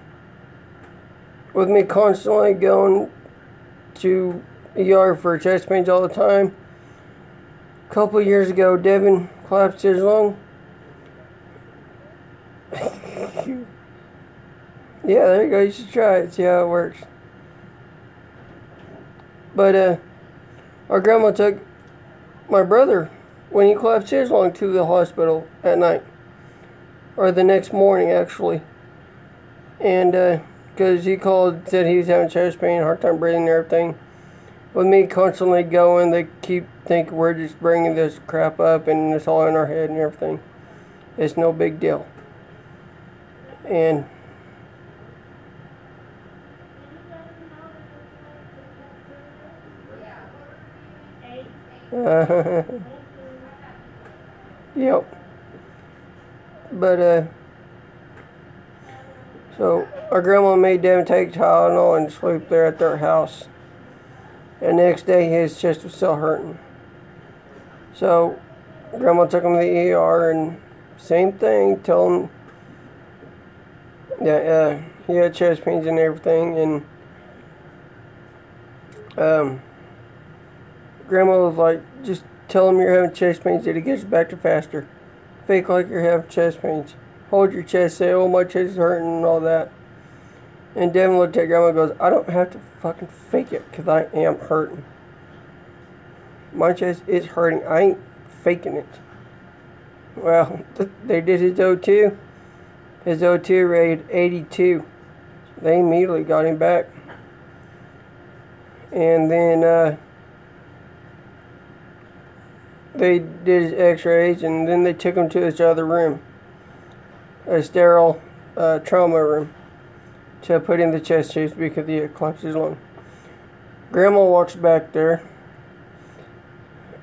with me constantly going to ER for chest pains all the time, a couple of years ago, Devin collapsed his lung. Yeah, there you go. You should try it, see how it works. But our grandma took my brother when he collapsed his lung to the hospital at night, or the next morning actually, and because he called, said he was having chest pain, hard time breathing and everything. With me constantly going, they keep thinking we're just bringing this crap up and it's all in our head and everything. It's no big deal. And yep. But so our grandma made them take Tylenol and sleep there at their house. And the next day his chest was still hurting. So grandma took him to the ER and same thing, told him that he had chest pains and everything, and grandma was like, just tell him you're having chest pains, that it gets back to faster. Fake like you're having chest pains. Hold your chest, say, oh, my chest is hurting and all that. And Devin looked at grandma and goes, I don't have to fucking fake it because I am hurting. My chest is hurting. I ain't faking it. Well, they did his O2. His O2 rated 82. They immediately got him back. And then they did his x-rays, and then they took him to this other room. A sterile trauma room to put in the chest tubes because he had collapsed his lung. Grandma walks back there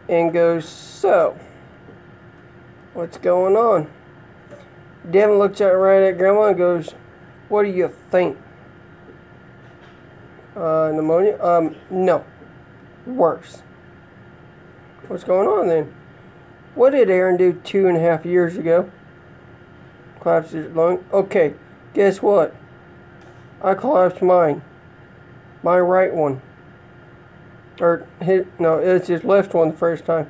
and goes, "So, what's going on?" Devin looks right at Grandma and goes, "What do you think? Pneumonia? No. Worse." "What's going on then?" "What did Aaron do 2.5 years ago?" "Collapsed his lung." "Okay, guess what? I collapsed mine. My right one. It's his left one the first time."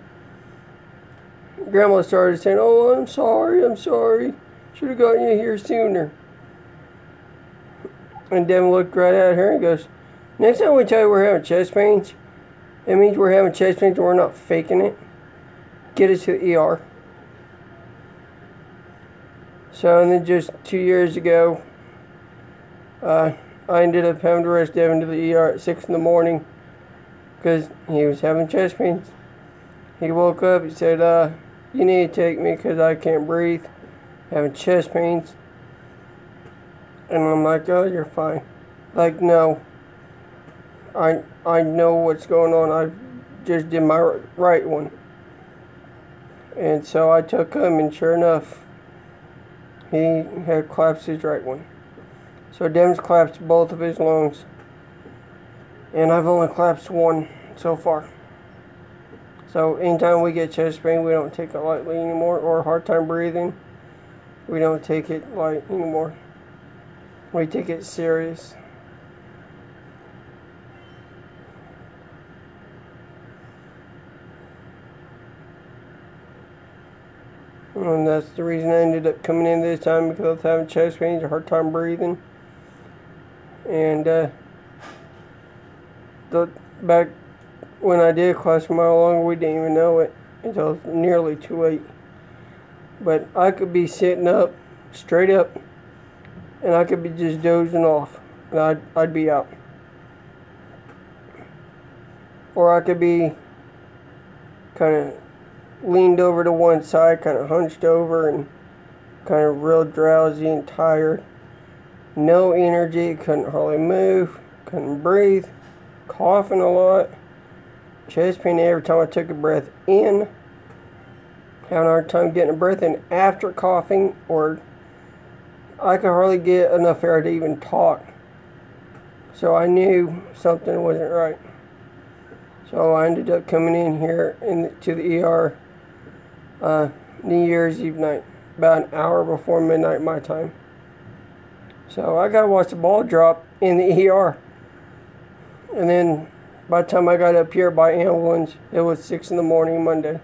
Grandma started saying, "Oh, I'm sorry. Should have gotten you here sooner." And Devin looked right at her and goes, "Next time we tell you we're having chest pains, it means we're having chest pains and we're not faking it. Get us to the ER." So, and then just 2 years ago, I ended up having to rush Devin to the ER at 6 in the morning because he was having chest pains. He woke up, he said, "You need to take me because I can't breathe, having chest pains." And I'm like, "Oh, you're fine." Like, "No, I know what's going on. I just did my right one." And so I took him, and sure enough, he had collapsed his right one. So Devin's collapsed both of his lungs, and I've only collapsed one so far. So anytime we get chest pain, we don't take it lightly anymore, or a hard time breathing, we don't take it light anymore. We take it serious. And that's the reason I ended up coming in this time, because I was having chest pains, a hard time breathing. And back when I did collapse my lung, we didn't even know it until it was nearly too late. But I could be sitting up, straight up, and I could be just dozing off, and I'd be out. Or I could be kind of leaned over to one side, kind of hunched over, and kind of real drowsy and tired. No energy, couldn't hardly move, couldn't breathe, coughing a lot, chest pain every time I took a breath in, having a hard time getting a breath in after coughing, or I could hardly get enough air to even talk. So I knew something wasn't right. So I ended up coming in here to the ER New Year's Eve night, about an hour before midnight my time. So I got to watch the ball drop in the ER. And then by the time I got up here by ambulance, it was 6 in the morning Monday.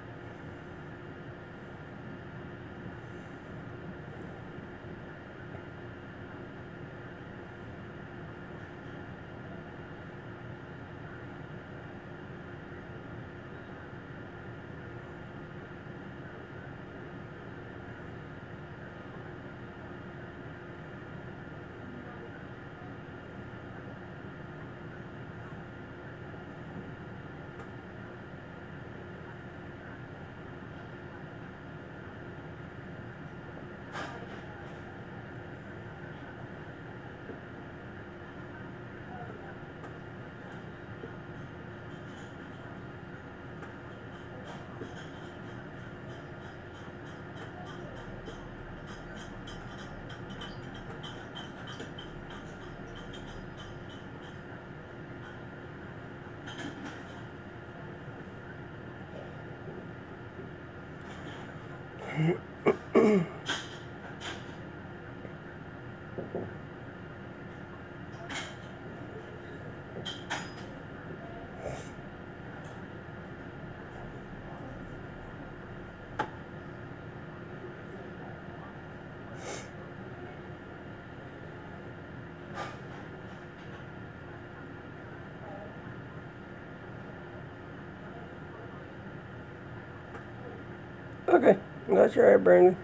Okay, that's right, Brandon.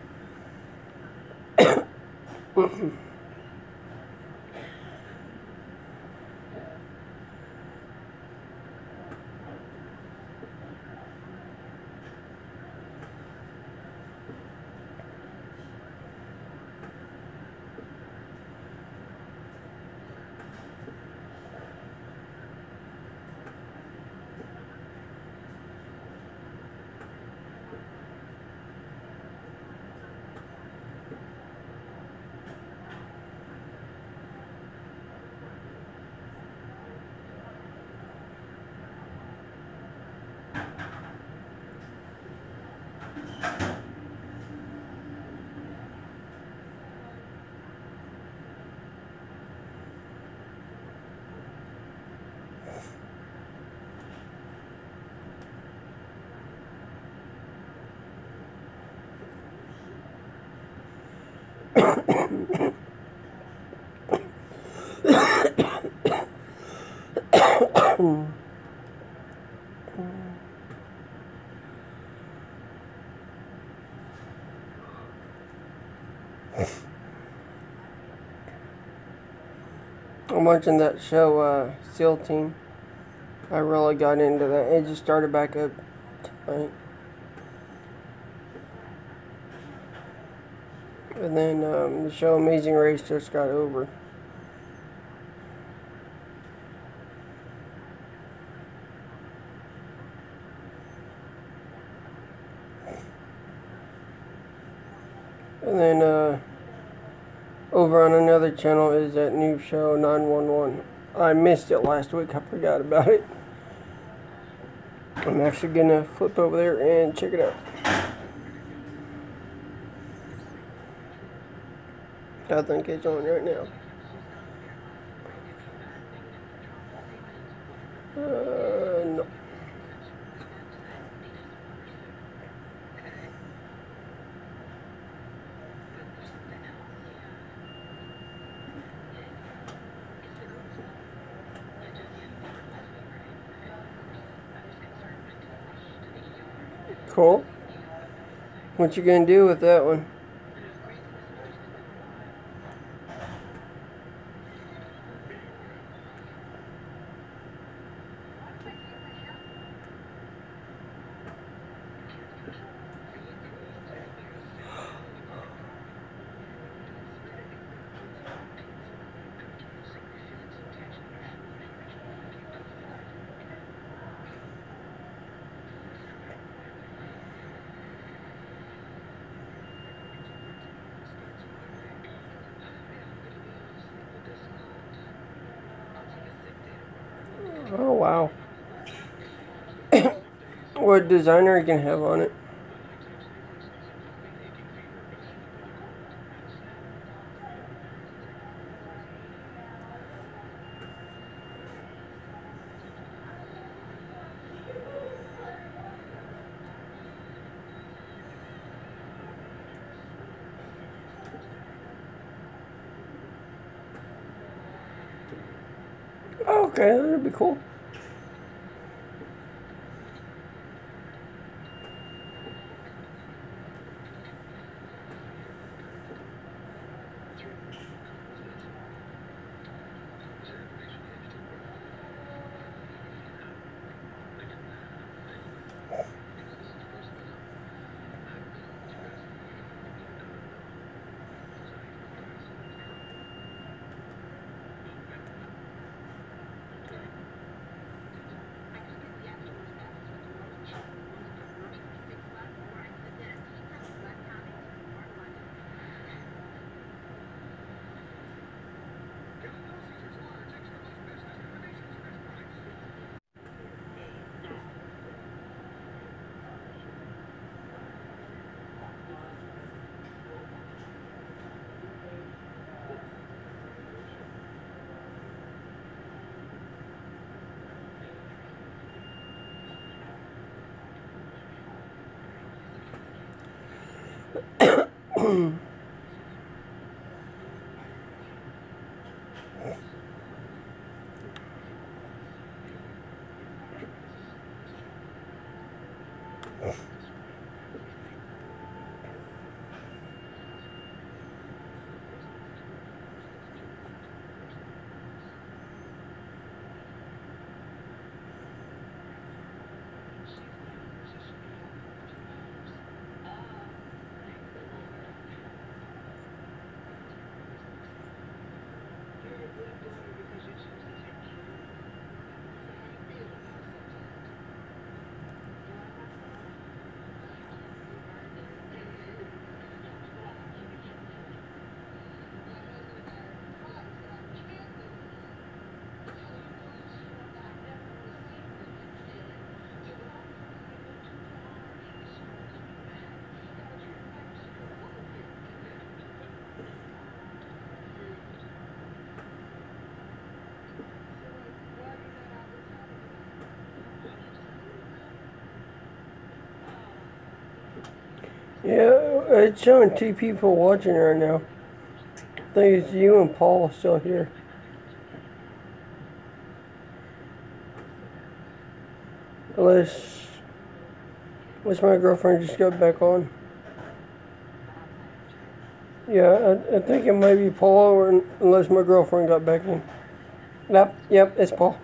I'm watching that show, SEAL Team. I really got into that. It just started back up tonight. And then the show Amazing Race just got over. And then over on another channel is that new show 911. I missed it last week. I forgot about it. I'm actually gonna flip over there and check it out. I think it's on right now. No. Cool. What you gonna do with that one? Oh wow. What designer you can have on it? Oh, okay, that'd be cool. Yeah, it's showing 2 people watching right now. I think it's you and Paul still here. Unless my girlfriend just got back on. Yeah, I think it might be Paul, or unless my girlfriend got back in. Yep, it's Paul.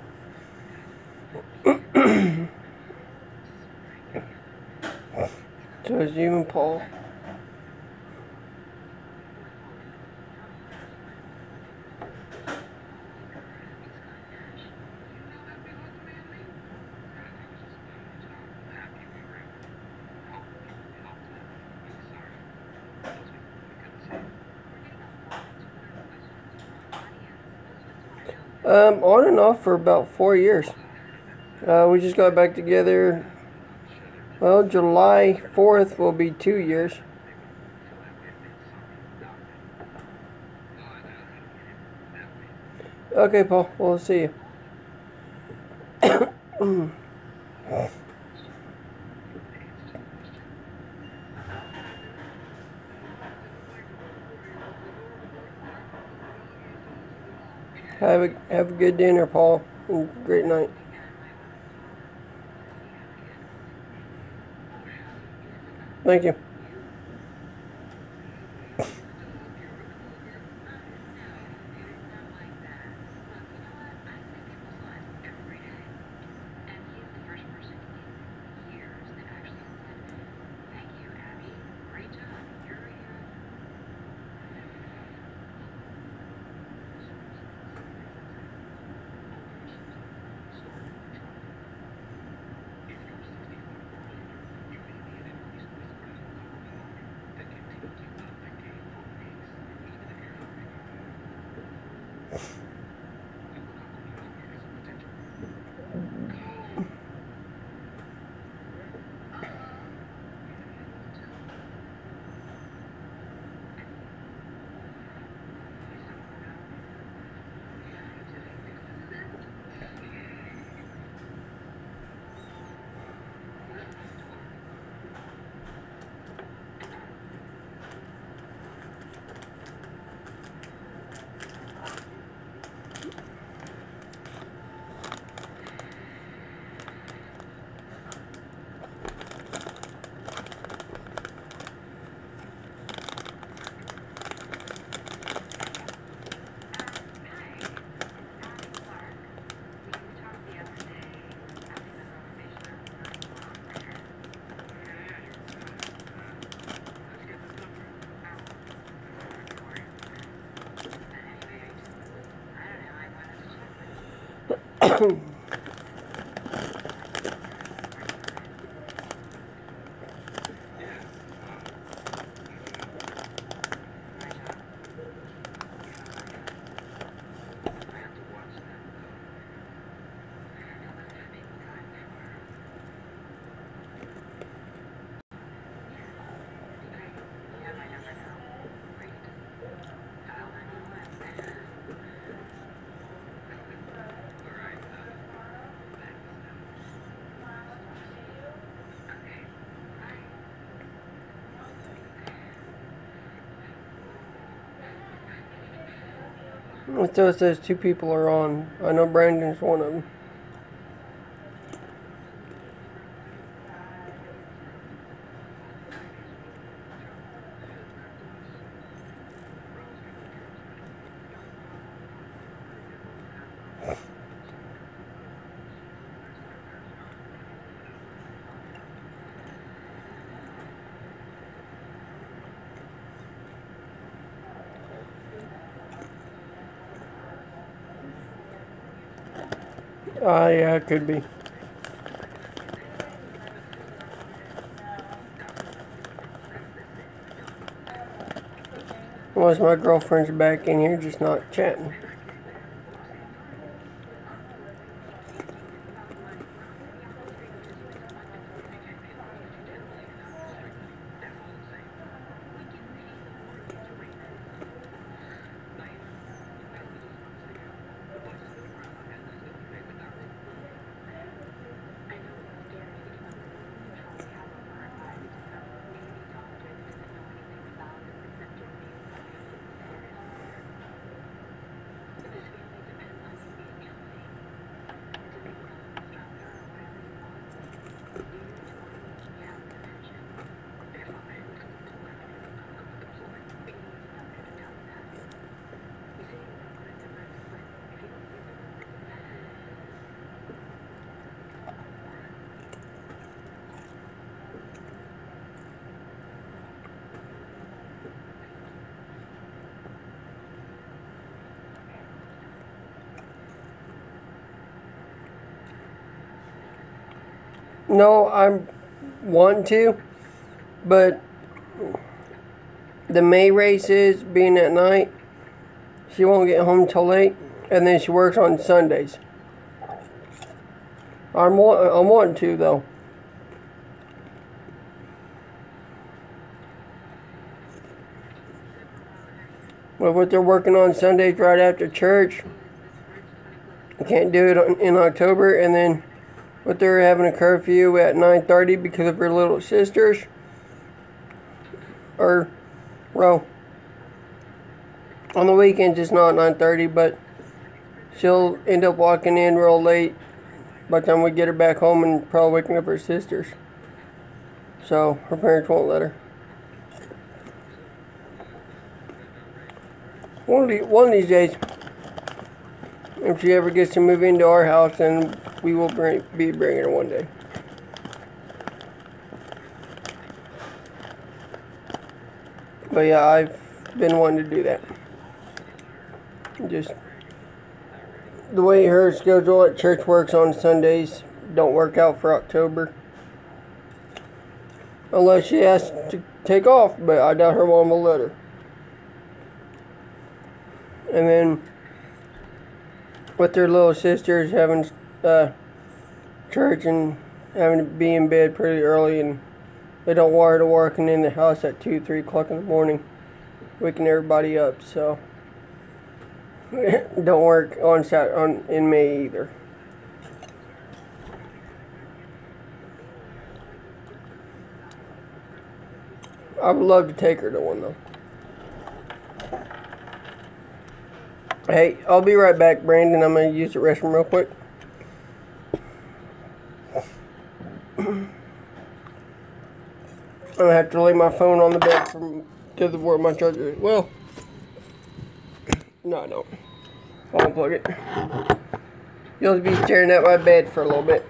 So it's you and Paul. On and off for about 4 years. We just got back together. Well, July 4th will be 2 years. Okay, Paul. We'll see you. Have a good dinner, Paul. And great night. Thank you. It still says 2 people are on. I know Brandon's one of them. Yeah, it could be. Unless my girlfriend's back in here just not chatting. No, I'm wanting to, but the May race is being at night. She won't get home till late, and then she works on Sundays. I'm wanting to though. But what they're working on Sundays right after church, I can't do it in October, and then what they're having a curfew at 9:30 because of her little sisters. Or, well, on the weekends it's not 9:30, but she'll end up walking in real late by the time we get her back home and probably waking up her sisters. So her parents won't let her. One of these days, if she ever gets to move into our house, then we will be bringing her one day. But yeah, I've been wanting to do that. Just the way her schedule at church works on Sundays don't work out for October. Unless she has to take off, but I doubt her mom will let her. And then with their little sisters having church and having to be in bed pretty early, and they don't want her to working in the house at 2, 3 o'clock in the morning, waking everybody up. So don't work in May either. I would love to take her to one though. Hey, I'll be right back, Brandon. I'm going to use the restroom real quick. I'm going to have to lay my phone on the bed to where my charger is. Well, no, I don't. I'll unplug it. You'll be staring at my bed for a little bit.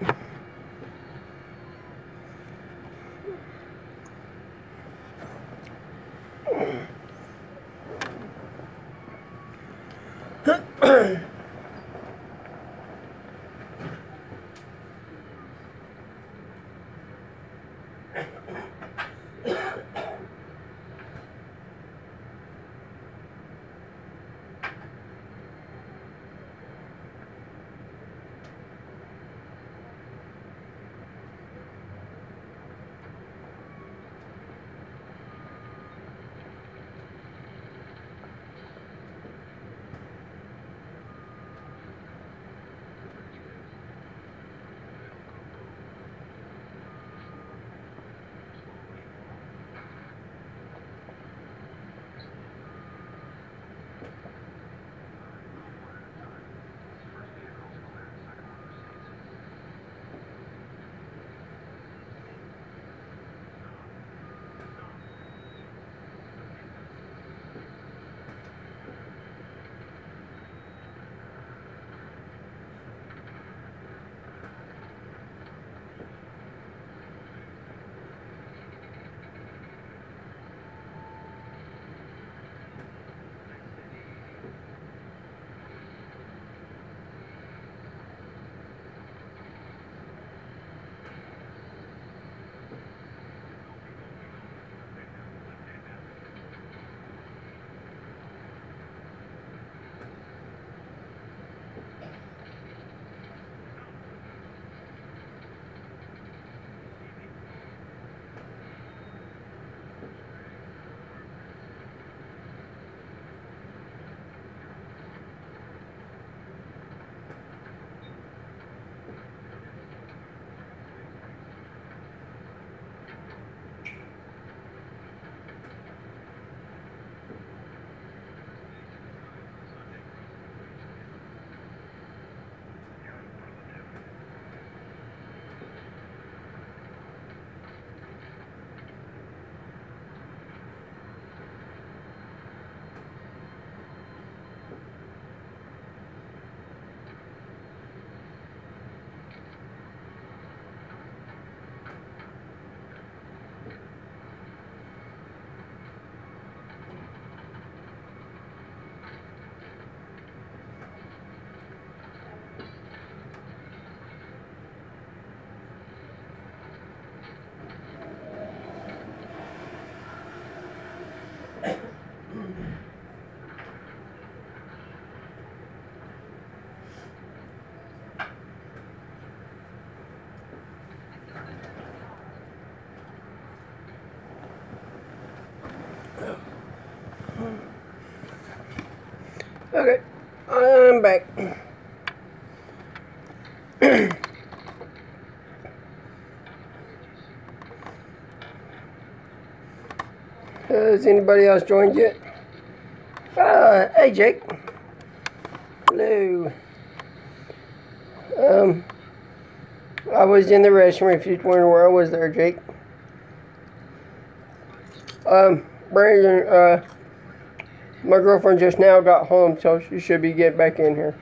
Okay, I'm back. Has anybody else joined yet? Hey Jake. Hello. I was in the restroom if you're wondering where I was there, Jake. Brandon, my girlfriend just now got home, so she should be getting back in here.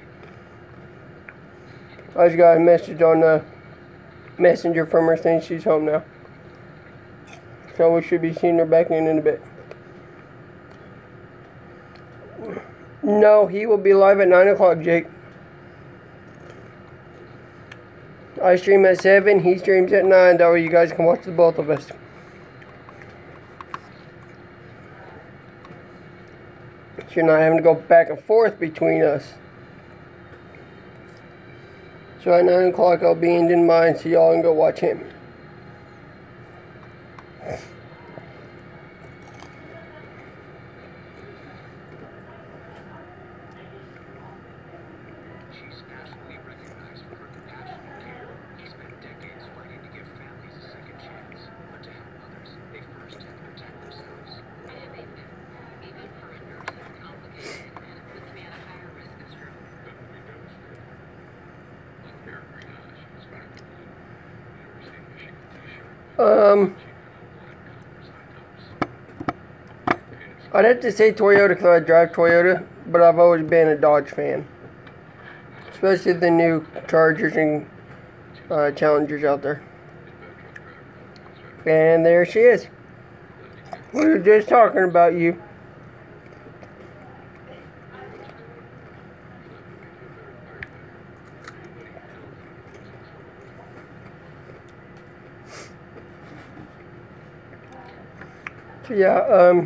I just got a message on the messenger from her saying she's home now. So we should be seeing her back in a bit. No, he will be live at 9 o'clock, Jake. I stream at 7, he streams at 9, that way you guys can watch the both of us. So you're not having to go back and forth between us. So at 9 o'clock I'll be ending mine so y'all can go watch him. She's nationally recognized for her compassion and care. He spent decades fighting to give families a second chance, but to help others, they first had to protect themselves. Invasive. Even for a nurse, it's complicated and it puts me at a higher risk of stroke. That would be devastating. Like Karen Rihanna, she was back at the University of Michigan t-shirt. I'd have to say Toyota because I drive Toyota, but I've always been a Dodge fan. Especially the new Chargers and Challengers out there. And there she is. We were just talking about you. So yeah,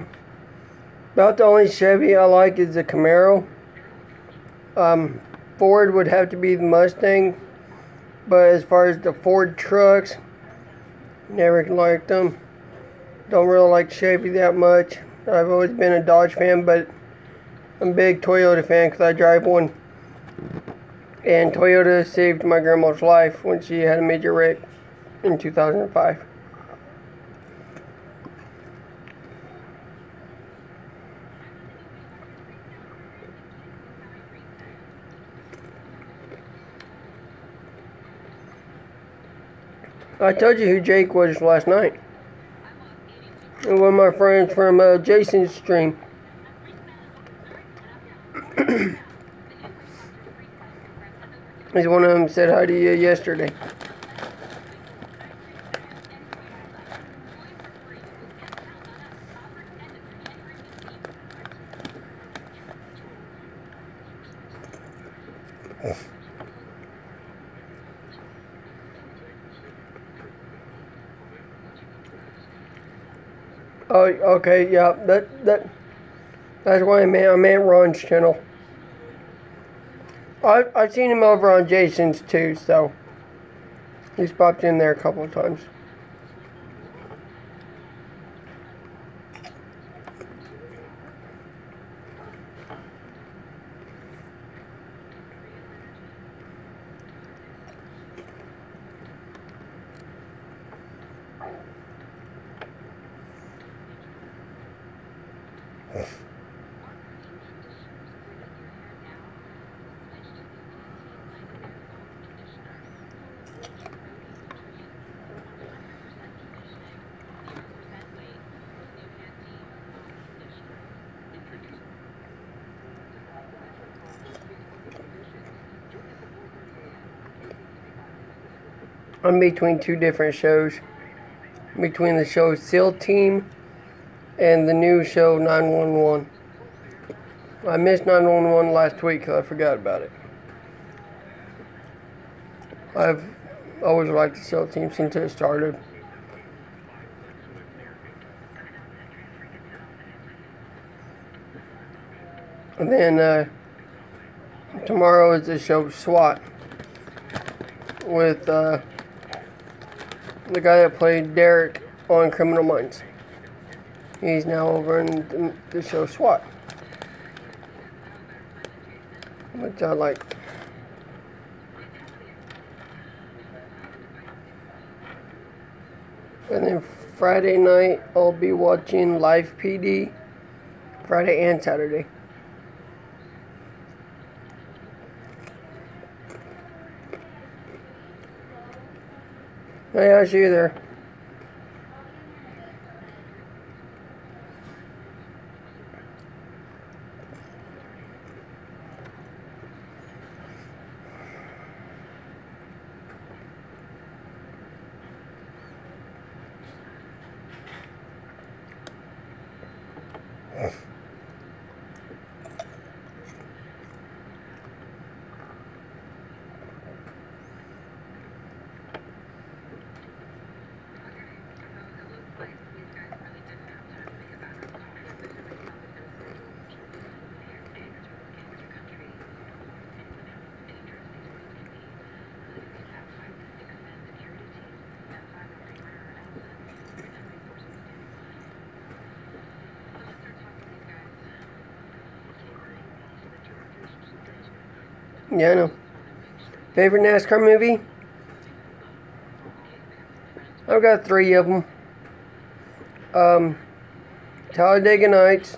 about the only Chevy I like is the Camaro. Ford would have to be the Mustang, but as far as the Ford trucks, never liked them. Don't really like Chevy that much. I've always been a Dodge fan, but I'm a big Toyota fan because I drive one. And Toyota saved my grandma's life when she had a major wreck in 2005. I told you who Jake was last night. One of my friends from Jason's stream. He's one of them said hi to you yesterday. Oh, okay, yeah, that's why I meant Ron's channel. I've seen him over on Jason's too, so he's popped in there a couple of times. I'm between two different shows. Between the show SEAL Team and the new show 911. I missed 911 last week because I forgot about it. I've always liked the SEAL Team since it started. And then tomorrow is the show SWAT with the guy that played Derek on Criminal Minds. He's now over in the show SWAT, which I like. And then Friday night, I'll be watching Live PD, Friday and Saturday. Hey, I see you there. Yeah, I know. Favorite NASCAR movie? I've got 3 of them. Talladega Nights,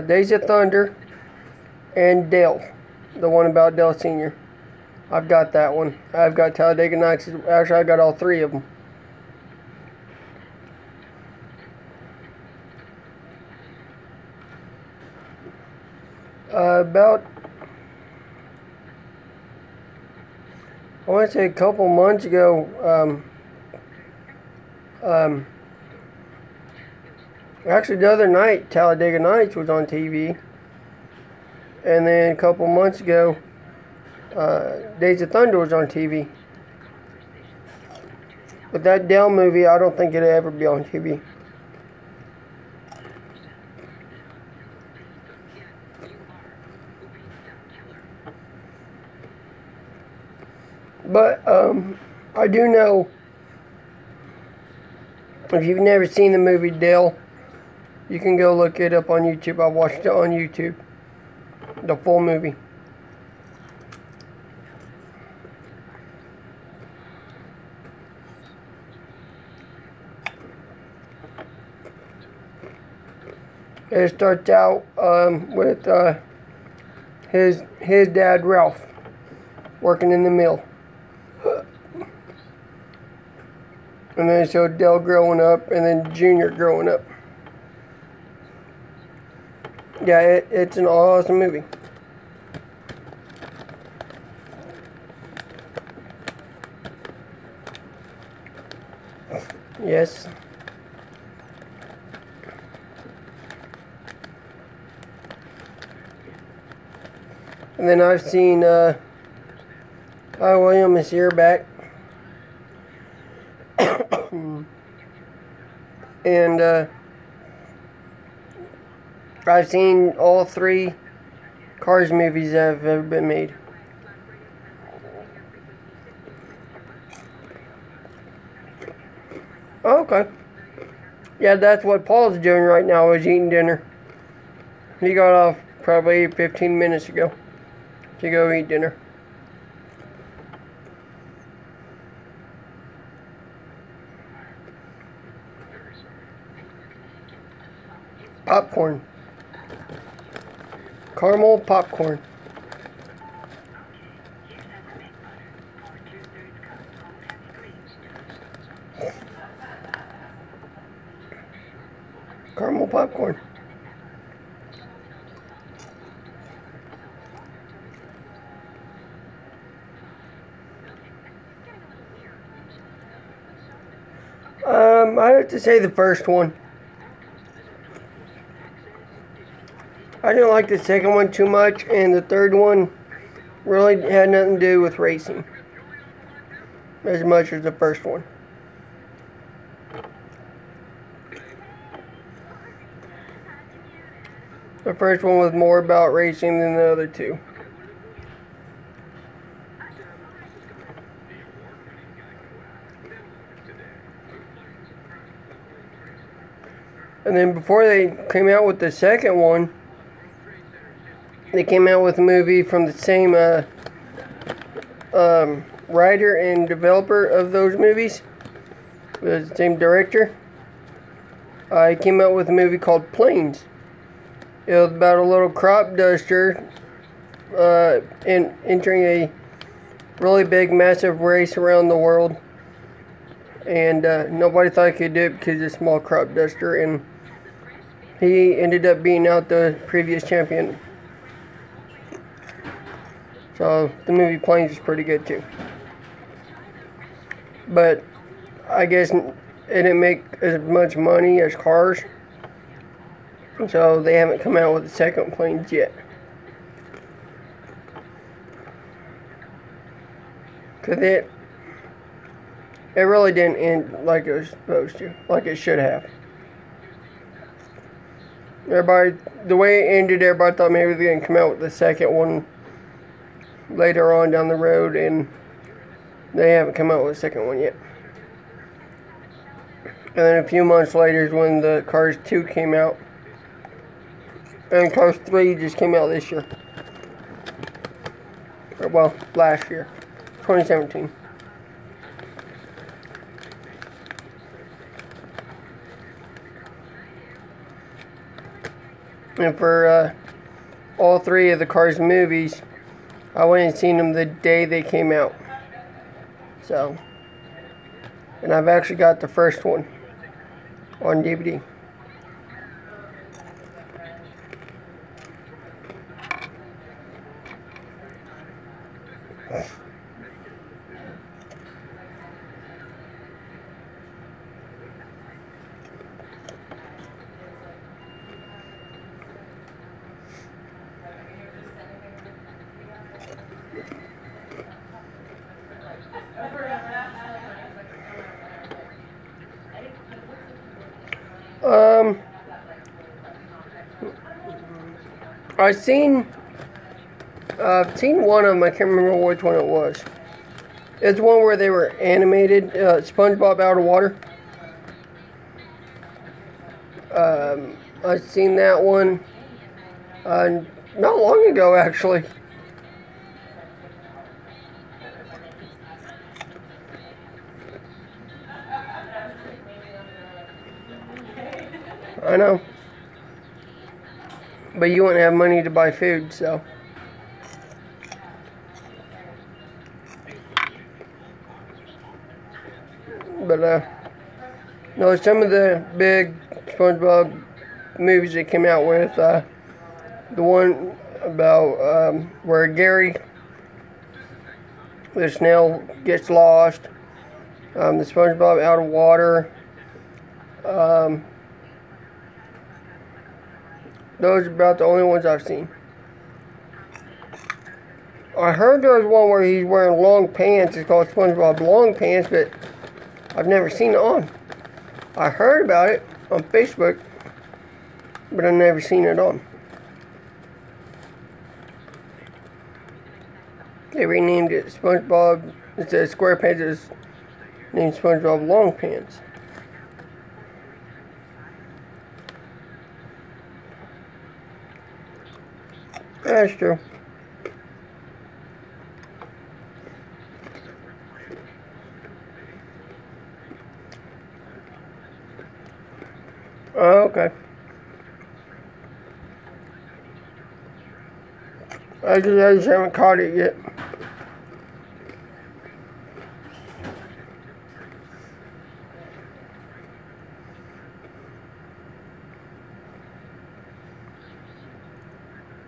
Days of Thunder, and Dale. The one about Dale Sr. I've got that one. I've got Talladega Nights. Actually, I got all 3 of them. About, I want to say a couple months ago, actually the other night, Talladega Nights was on TV. And then a couple months ago, Days of Thunder was on TV. But that Dale movie, I don't think it'll ever be on TV. But I do know, if you've never seen the movie Dale, you can go look it up on YouTube. I watched it on YouTube, the full movie. It starts out with his dad Ralph working in the mill. And then it showed Dale growing up, and then Junior growing up. Yeah, it's an awesome movie. Yes. And then I've seen William is here back. And I've seen all 3 Cars movies that have ever been made. Oh, okay. Yeah, that's what Paul's doing right now, is eating dinner. He got off probably 15 minutes ago to go eat dinner. Popcorn. Caramel popcorn. Caramel popcorn. I have to say the first one. I didn't like the second one too much, and the third one really had nothing to do with racing as much as the first one. The first one was more about racing than the other two. And then before they came out with the second one, they came out with a movie from the same writer and developer of those movies, the same director. He came out with a movie called Planes. It was about a little crop duster entering a really big, massive race around the world. And nobody thought he could do it because he's a small crop duster. And he ended up beating out the previous champion. So the movie Planes is pretty good too. But I guess it didn't make as much money as Cars. So they haven't come out with the second Planes yet. Because it really didn't end like it was supposed to. Like it should have. Everybody, the way it ended, everybody thought maybe they were going to come out with the second one later on down the road. And they haven't come out with the second one yet. And then a few months later is when the Cars 2 came out. And Cars 3 just came out this year. Well, last year. 2017. And for all three of the Cars movies, I went and seen them the day they came out. So, and I've actually got the first one on DVD. I've seen one of them. I can't remember which one it was. It's one where they were animated. SpongeBob Out of Water. I've seen that one not long ago, actually. I know. But you wouldn't have money to buy food, so. But, no, some of the big SpongeBob movies they came out with, the one about where Gary, the snail, gets lost, the SpongeBob Out of Water, those are about the only ones I've seen. I heard there was one where he's wearing long pants. It's called SpongeBob Long Pants, but I've never seen it on. I heard about it on Facebook, but I've never seen it on. They renamed it SpongeBob. Instead of SquarePants, it's named SpongeBob Long Pants. That's true. Oh, okay. I just haven't caught it yet.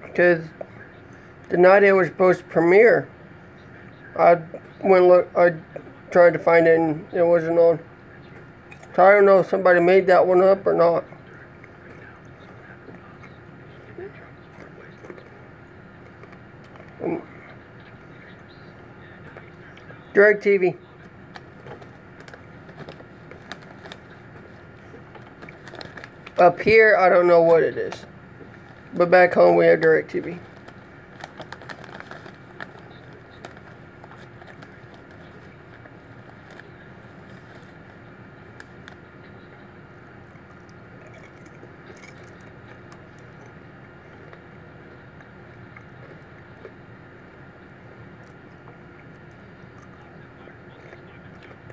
Because the night it was supposed to premiere, I tried to find it and it wasn't on. So I don't know if somebody made that one up or not. DirecTV. Up here, I don't know what it is. But back home we have DirecTV.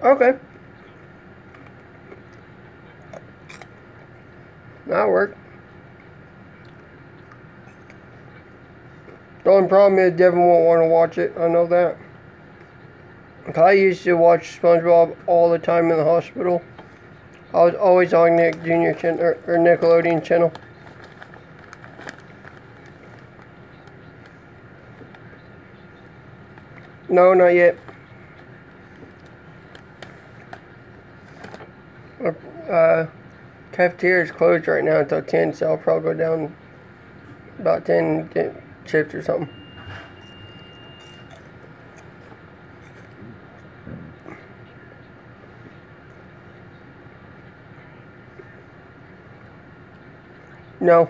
Okay. That'll work. The only problem is Devin won't want to watch it. I know that. I used to watch SpongeBob all the time in the hospital. I was always on Nick Jr. channel or Nickelodeon channel. No, not yet. Cafeteria is closed right now until 10, so I'll probably go down about 10 get chips or something. No.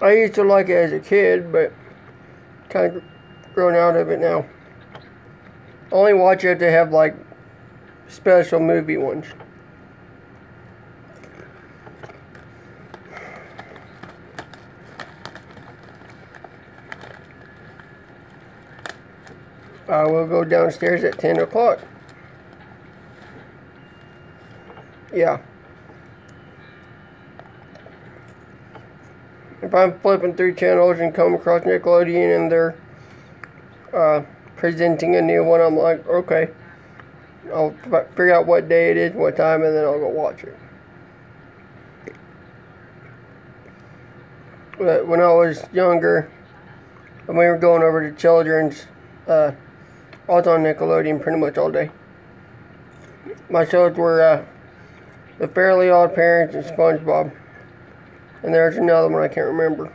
I used to like it as a kid, but kind of grown out of it now. Only watch it if they have like special movie ones. I will go downstairs at 10 o'clock. Yeah. If I'm flipping through channels and come across Nickelodeon and they're presenting a new one, I'm like, okay. I'll figure out what day it is, what time, and then I'll go watch it. But when I was younger, when we were going over to Children's, I was on Nickelodeon pretty much all day. My shows were The Fairly Odd Parents and SpongeBob. And there's another one I can't remember.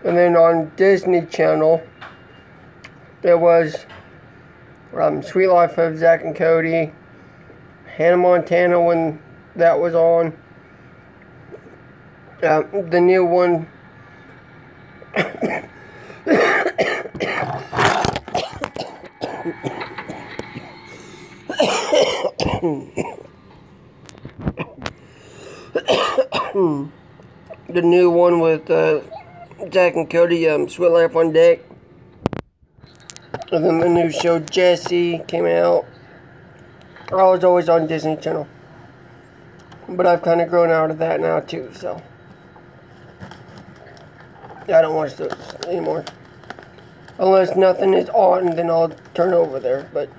And then on Disney Channel, there was Sweet Life of Zack and Cody, Hannah Montana when that was on. The new one. The new one with Zack and Cody, Sweet Life on Deck. And then the new show Jessie came out. I was always on Disney Channel. But I've kind of grown out of that now too, so. I don't watch those anymore. Unless nothing is on, then I'll turn over there. But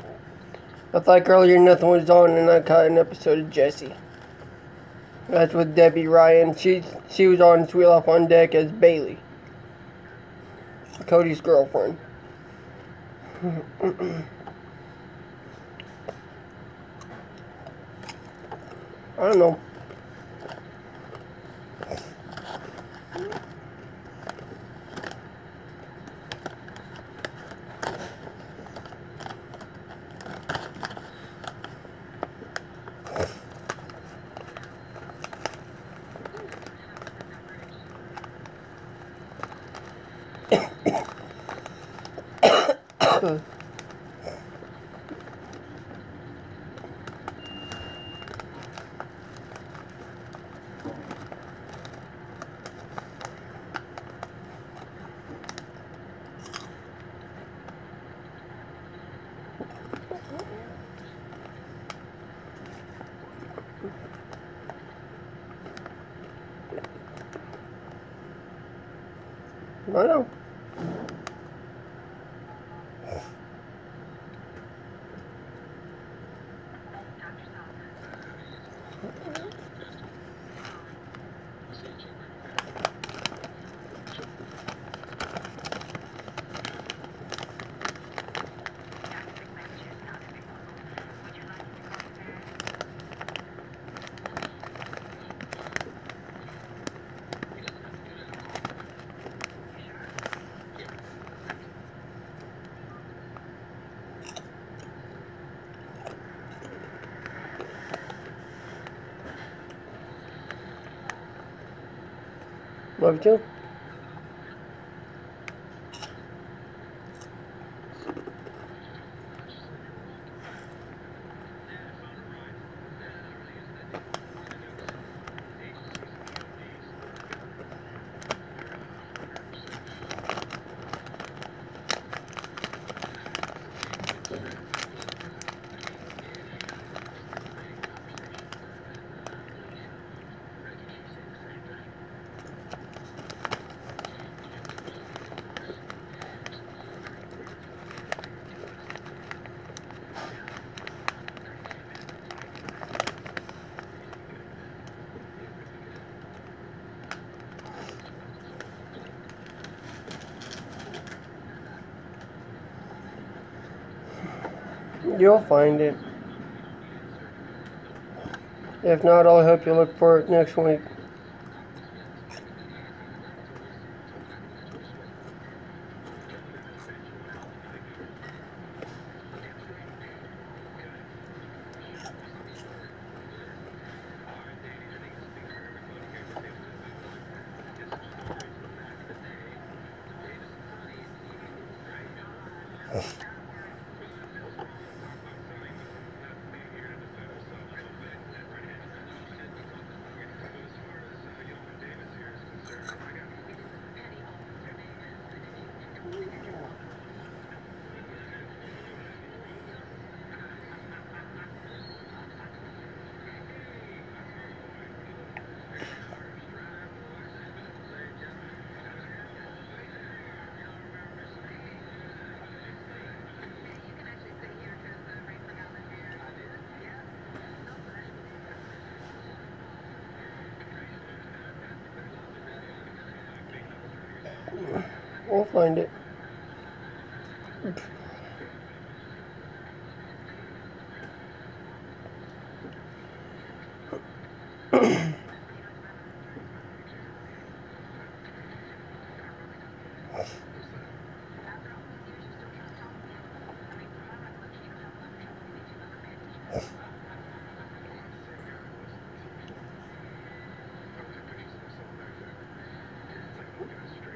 if like earlier nothing was on and I caught an episode of Jessie. That's with Debbie Ryan. She was on Sweet Life on Deck as Bailey, Cody's girlfriend. I don't know. I know. Love you too. You'll find it. If not, I'll help you look for it next week. We'll find it.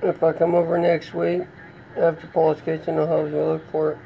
If I come over next week after Paul's Kitchen, I'll help you look for it.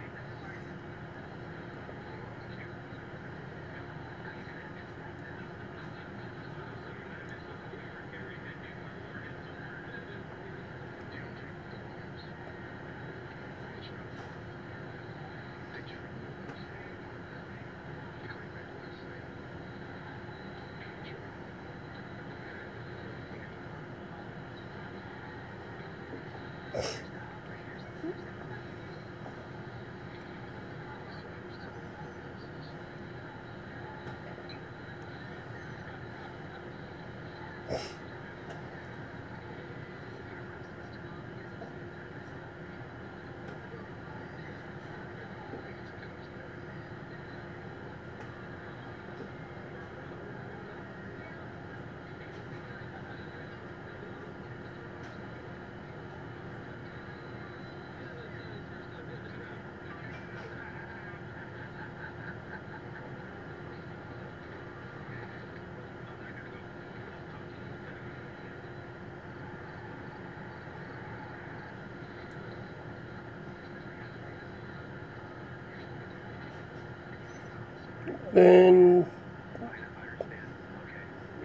Then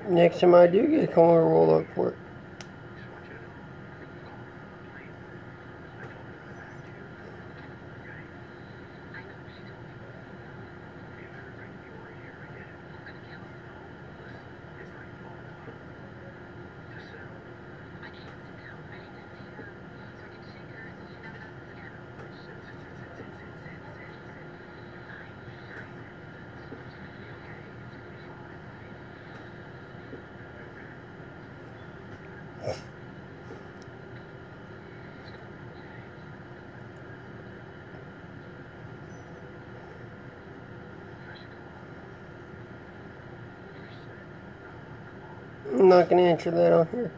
next time I do get a come over, we'll look for it. I'm not going to answer that on here.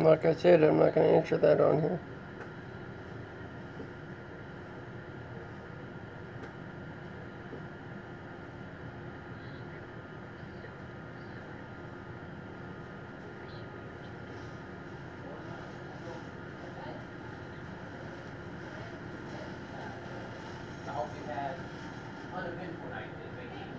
Like I said, I'm not going to answer that on here. I hope you had uneventful night this vacation.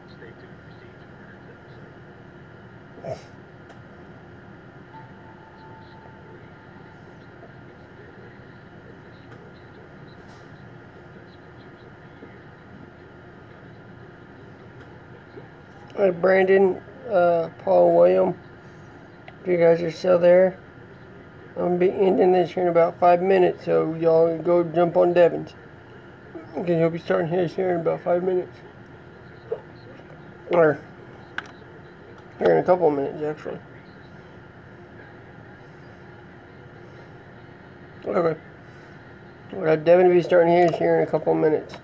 Stay tuned for scenes from our next episode. Hi, Brandon, Paul, William. If you guys are still there, I'm going to be ending this here in about 5 minutes, so y'all go jump on Devon's. Okay, he'll be starting his here in about 5 minutes. Or, here in a couple of minutes, actually. Okay. Devon will be starting his here in a couple of minutes.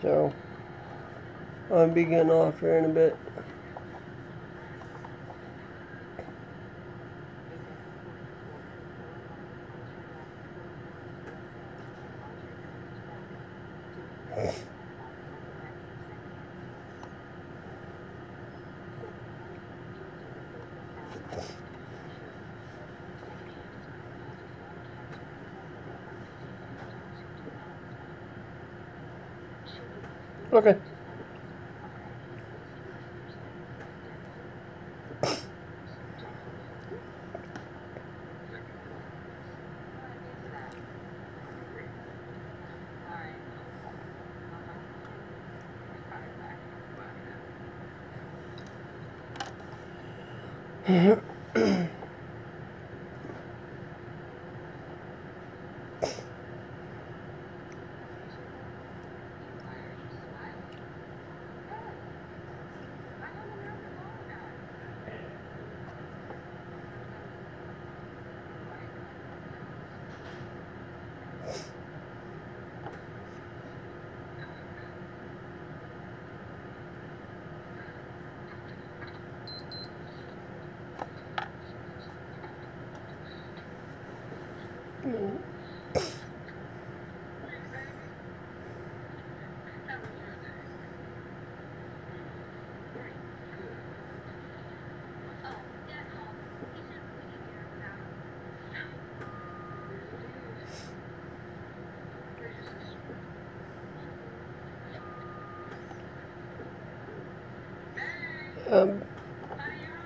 So, I'll be getting off here in a bit. Okay.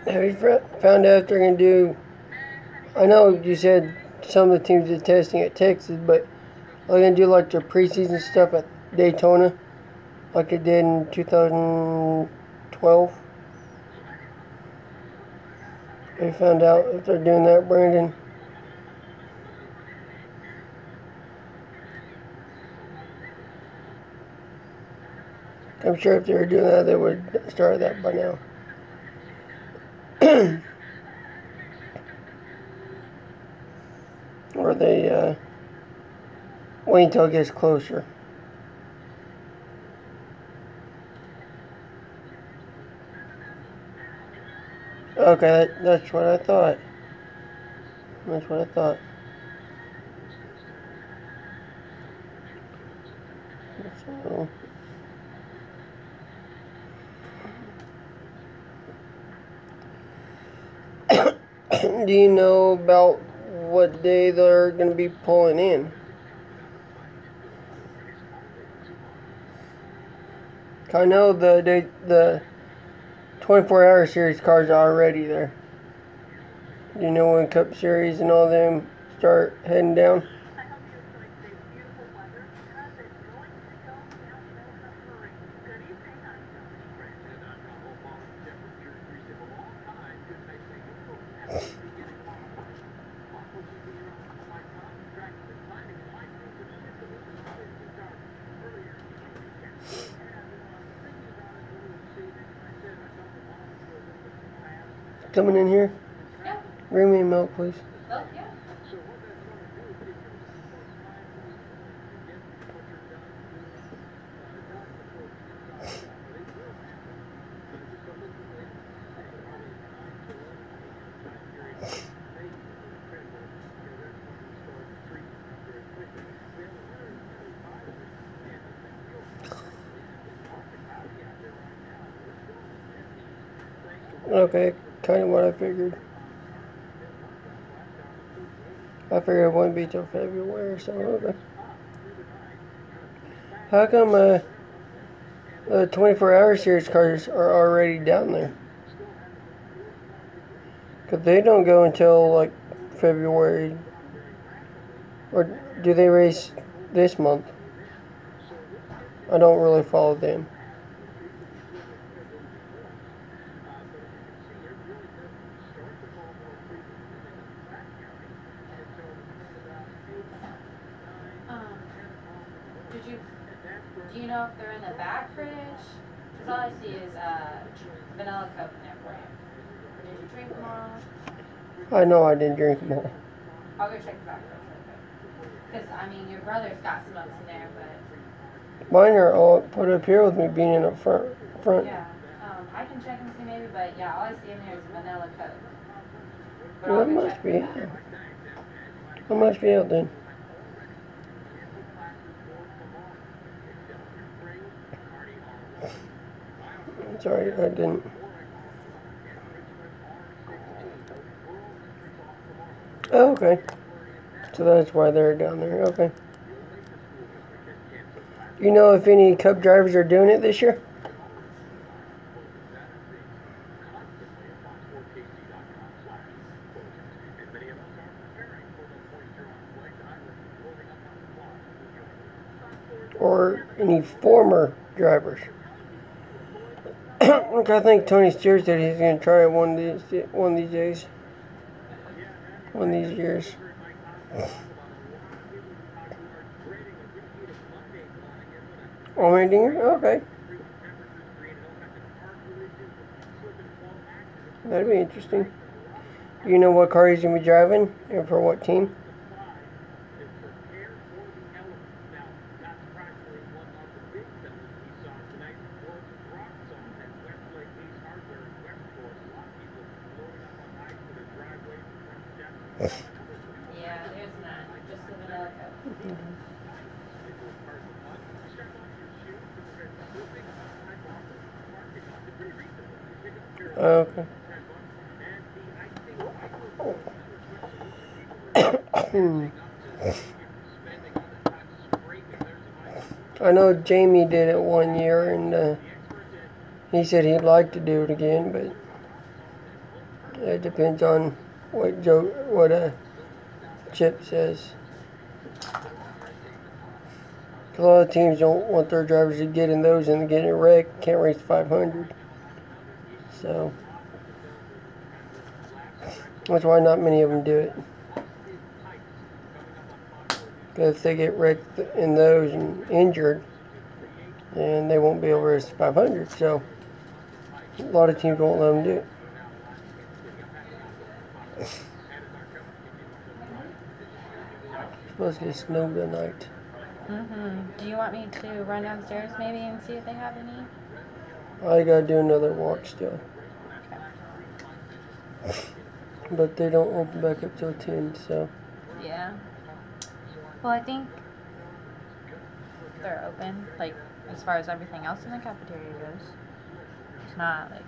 Have you found out if they're going to do, I know you said some of the teams are testing at Texas, but are they going to do like their preseason stuff at Daytona like they did in 2012? Have you found out if they're doing that, Brandon? I'm sure if they were doing that, they would start that by now. Or they wait until it gets closer. Okay, that's what I thought. That's what I thought. So, do you know about what day they're going to be pulling in? I know the 24-hour series cars are already there. Do you know when Cup Series and all them start heading down? coming in here? Yeah. Bring me a milk, please. Oh, yeah. Okay, kind of what I figured. I figured it wouldn't be till February, so okay. How come the 24-hour series cars are already down there? Because they don't go until like February. Or do they race this month? I don't really follow them. Do you know if they're in the back fridge? Because all I see is vanilla Coke in there for you. Did you drink them all? I know I didn't drink them all. I'll go check the back fridge real quick. Because, I mean, your brother's got some ups in there, but... Mine are all put up here with me being in the front. Yeah, I can check and see maybe, but yeah, all I see in there is vanilla Coke. But Well, I'll that go must check be for it. that. I must be out then. Sorry, I didn't. Oh, okay. So that's why they're down there. Okay. You know if any Cup drivers are doing it this year? Or any former drivers? Look, I think Tony Stewart said he's going to try it one of these days. One of these years. Allmendinger? Okay. That'd be interesting. Do you know what car he's going to be driving and for what team? Yeah, there's none. Just the vanilla Coke. Okay. I know Jamie did it one year, and he said he'd like to do it again, but it depends on what Chip says. A lot of teams don't want their drivers to get in those and get in a wreck. Can't race 500. So that's why not many of them do it. Because if they get wrecked in those and injured, then they won't be able to race 500. So a lot of teams won't let them do it. It's supposed to get snow tonight. Do you want me to run downstairs maybe and see if they have any? I gotta do another walk still. Okay. But they don't open back up till 10, so. Yeah. Well, I think they're open, like, as far as everything else in the cafeteria goes. It's not, like,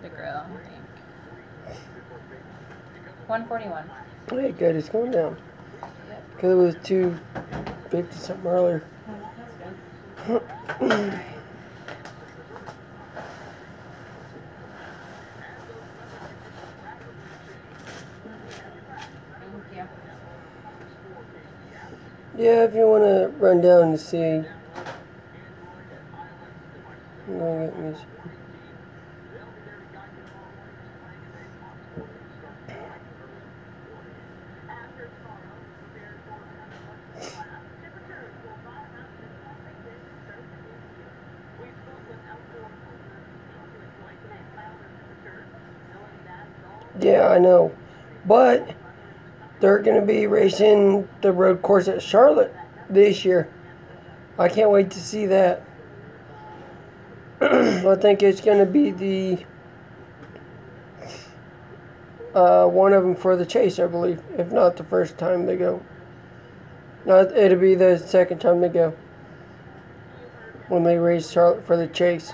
the grill, I think. 141. Hey, good, it's going down. Because it was 250 something earlier. That's good. Yeah, if you want to run down and see. I'm going to get me some. Yeah, I know. But they're going to be racing the road course at Charlotte this year. I can't wait to see that. I think it's going to be the one of them for the chase, I believe. If not the first time they go. No, it'll be the second time they go. When they race Charlotte for the chase.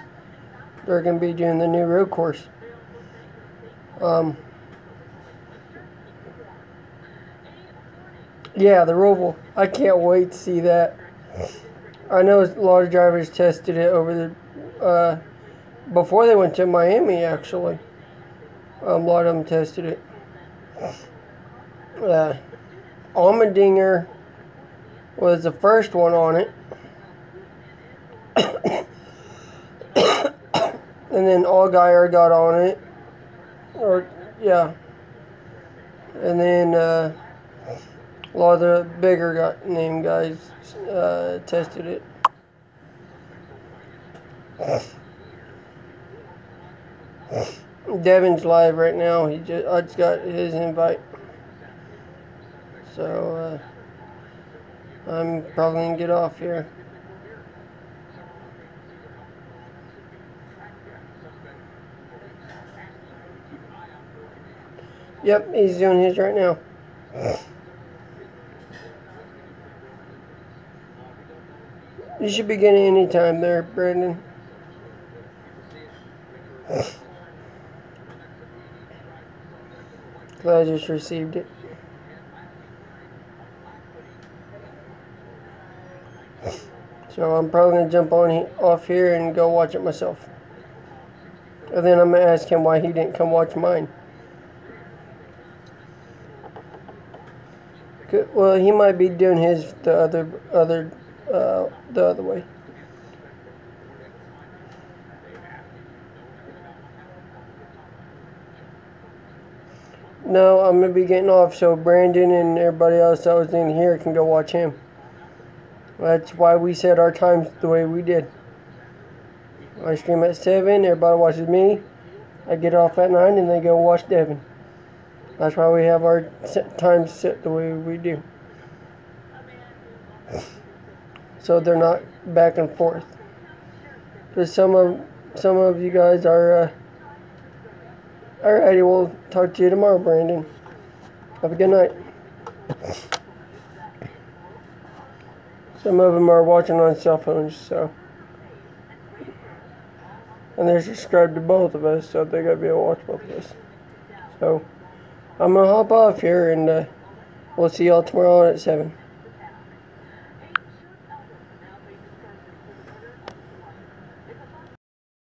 They're going to be doing the new road course. Yeah, the Roval. I can't wait to see that. I know a lot of drivers tested it over the before they went to Miami, actually. A lot of them tested it. Allmendinger was the first one on it. And then Allgaier got on it. And then a lot of the bigger name guys tested it. Devin's live right now. I just got his invite. So I'm probably gonna get off here. Yep, he's doing his right now. You should be getting any time there, Brandon. I just received it. So I'm probably going to jump off here and go watch it myself. And then I'm going to ask him why he didn't come watch mine. Well, he might be doing his the other way. No, I'm going to be getting off so Brandon and everybody else that was in here can go watch him. That's why we set our times the way we did. I stream at 7, everybody watches me. I get off at 9 and they go watch Devin. That's why we have our times set the way we do. So they're not back and forth. Because some of you guys are alrighty, we'll talk to you tomorrow, Brandon. Have a good night. Some of them are watching on cell phones, so. And they're subscribed to both of us, so they gotta be able to watch both of us. So, I'm gonna hop off here and we'll see y'all tomorrow on at 7.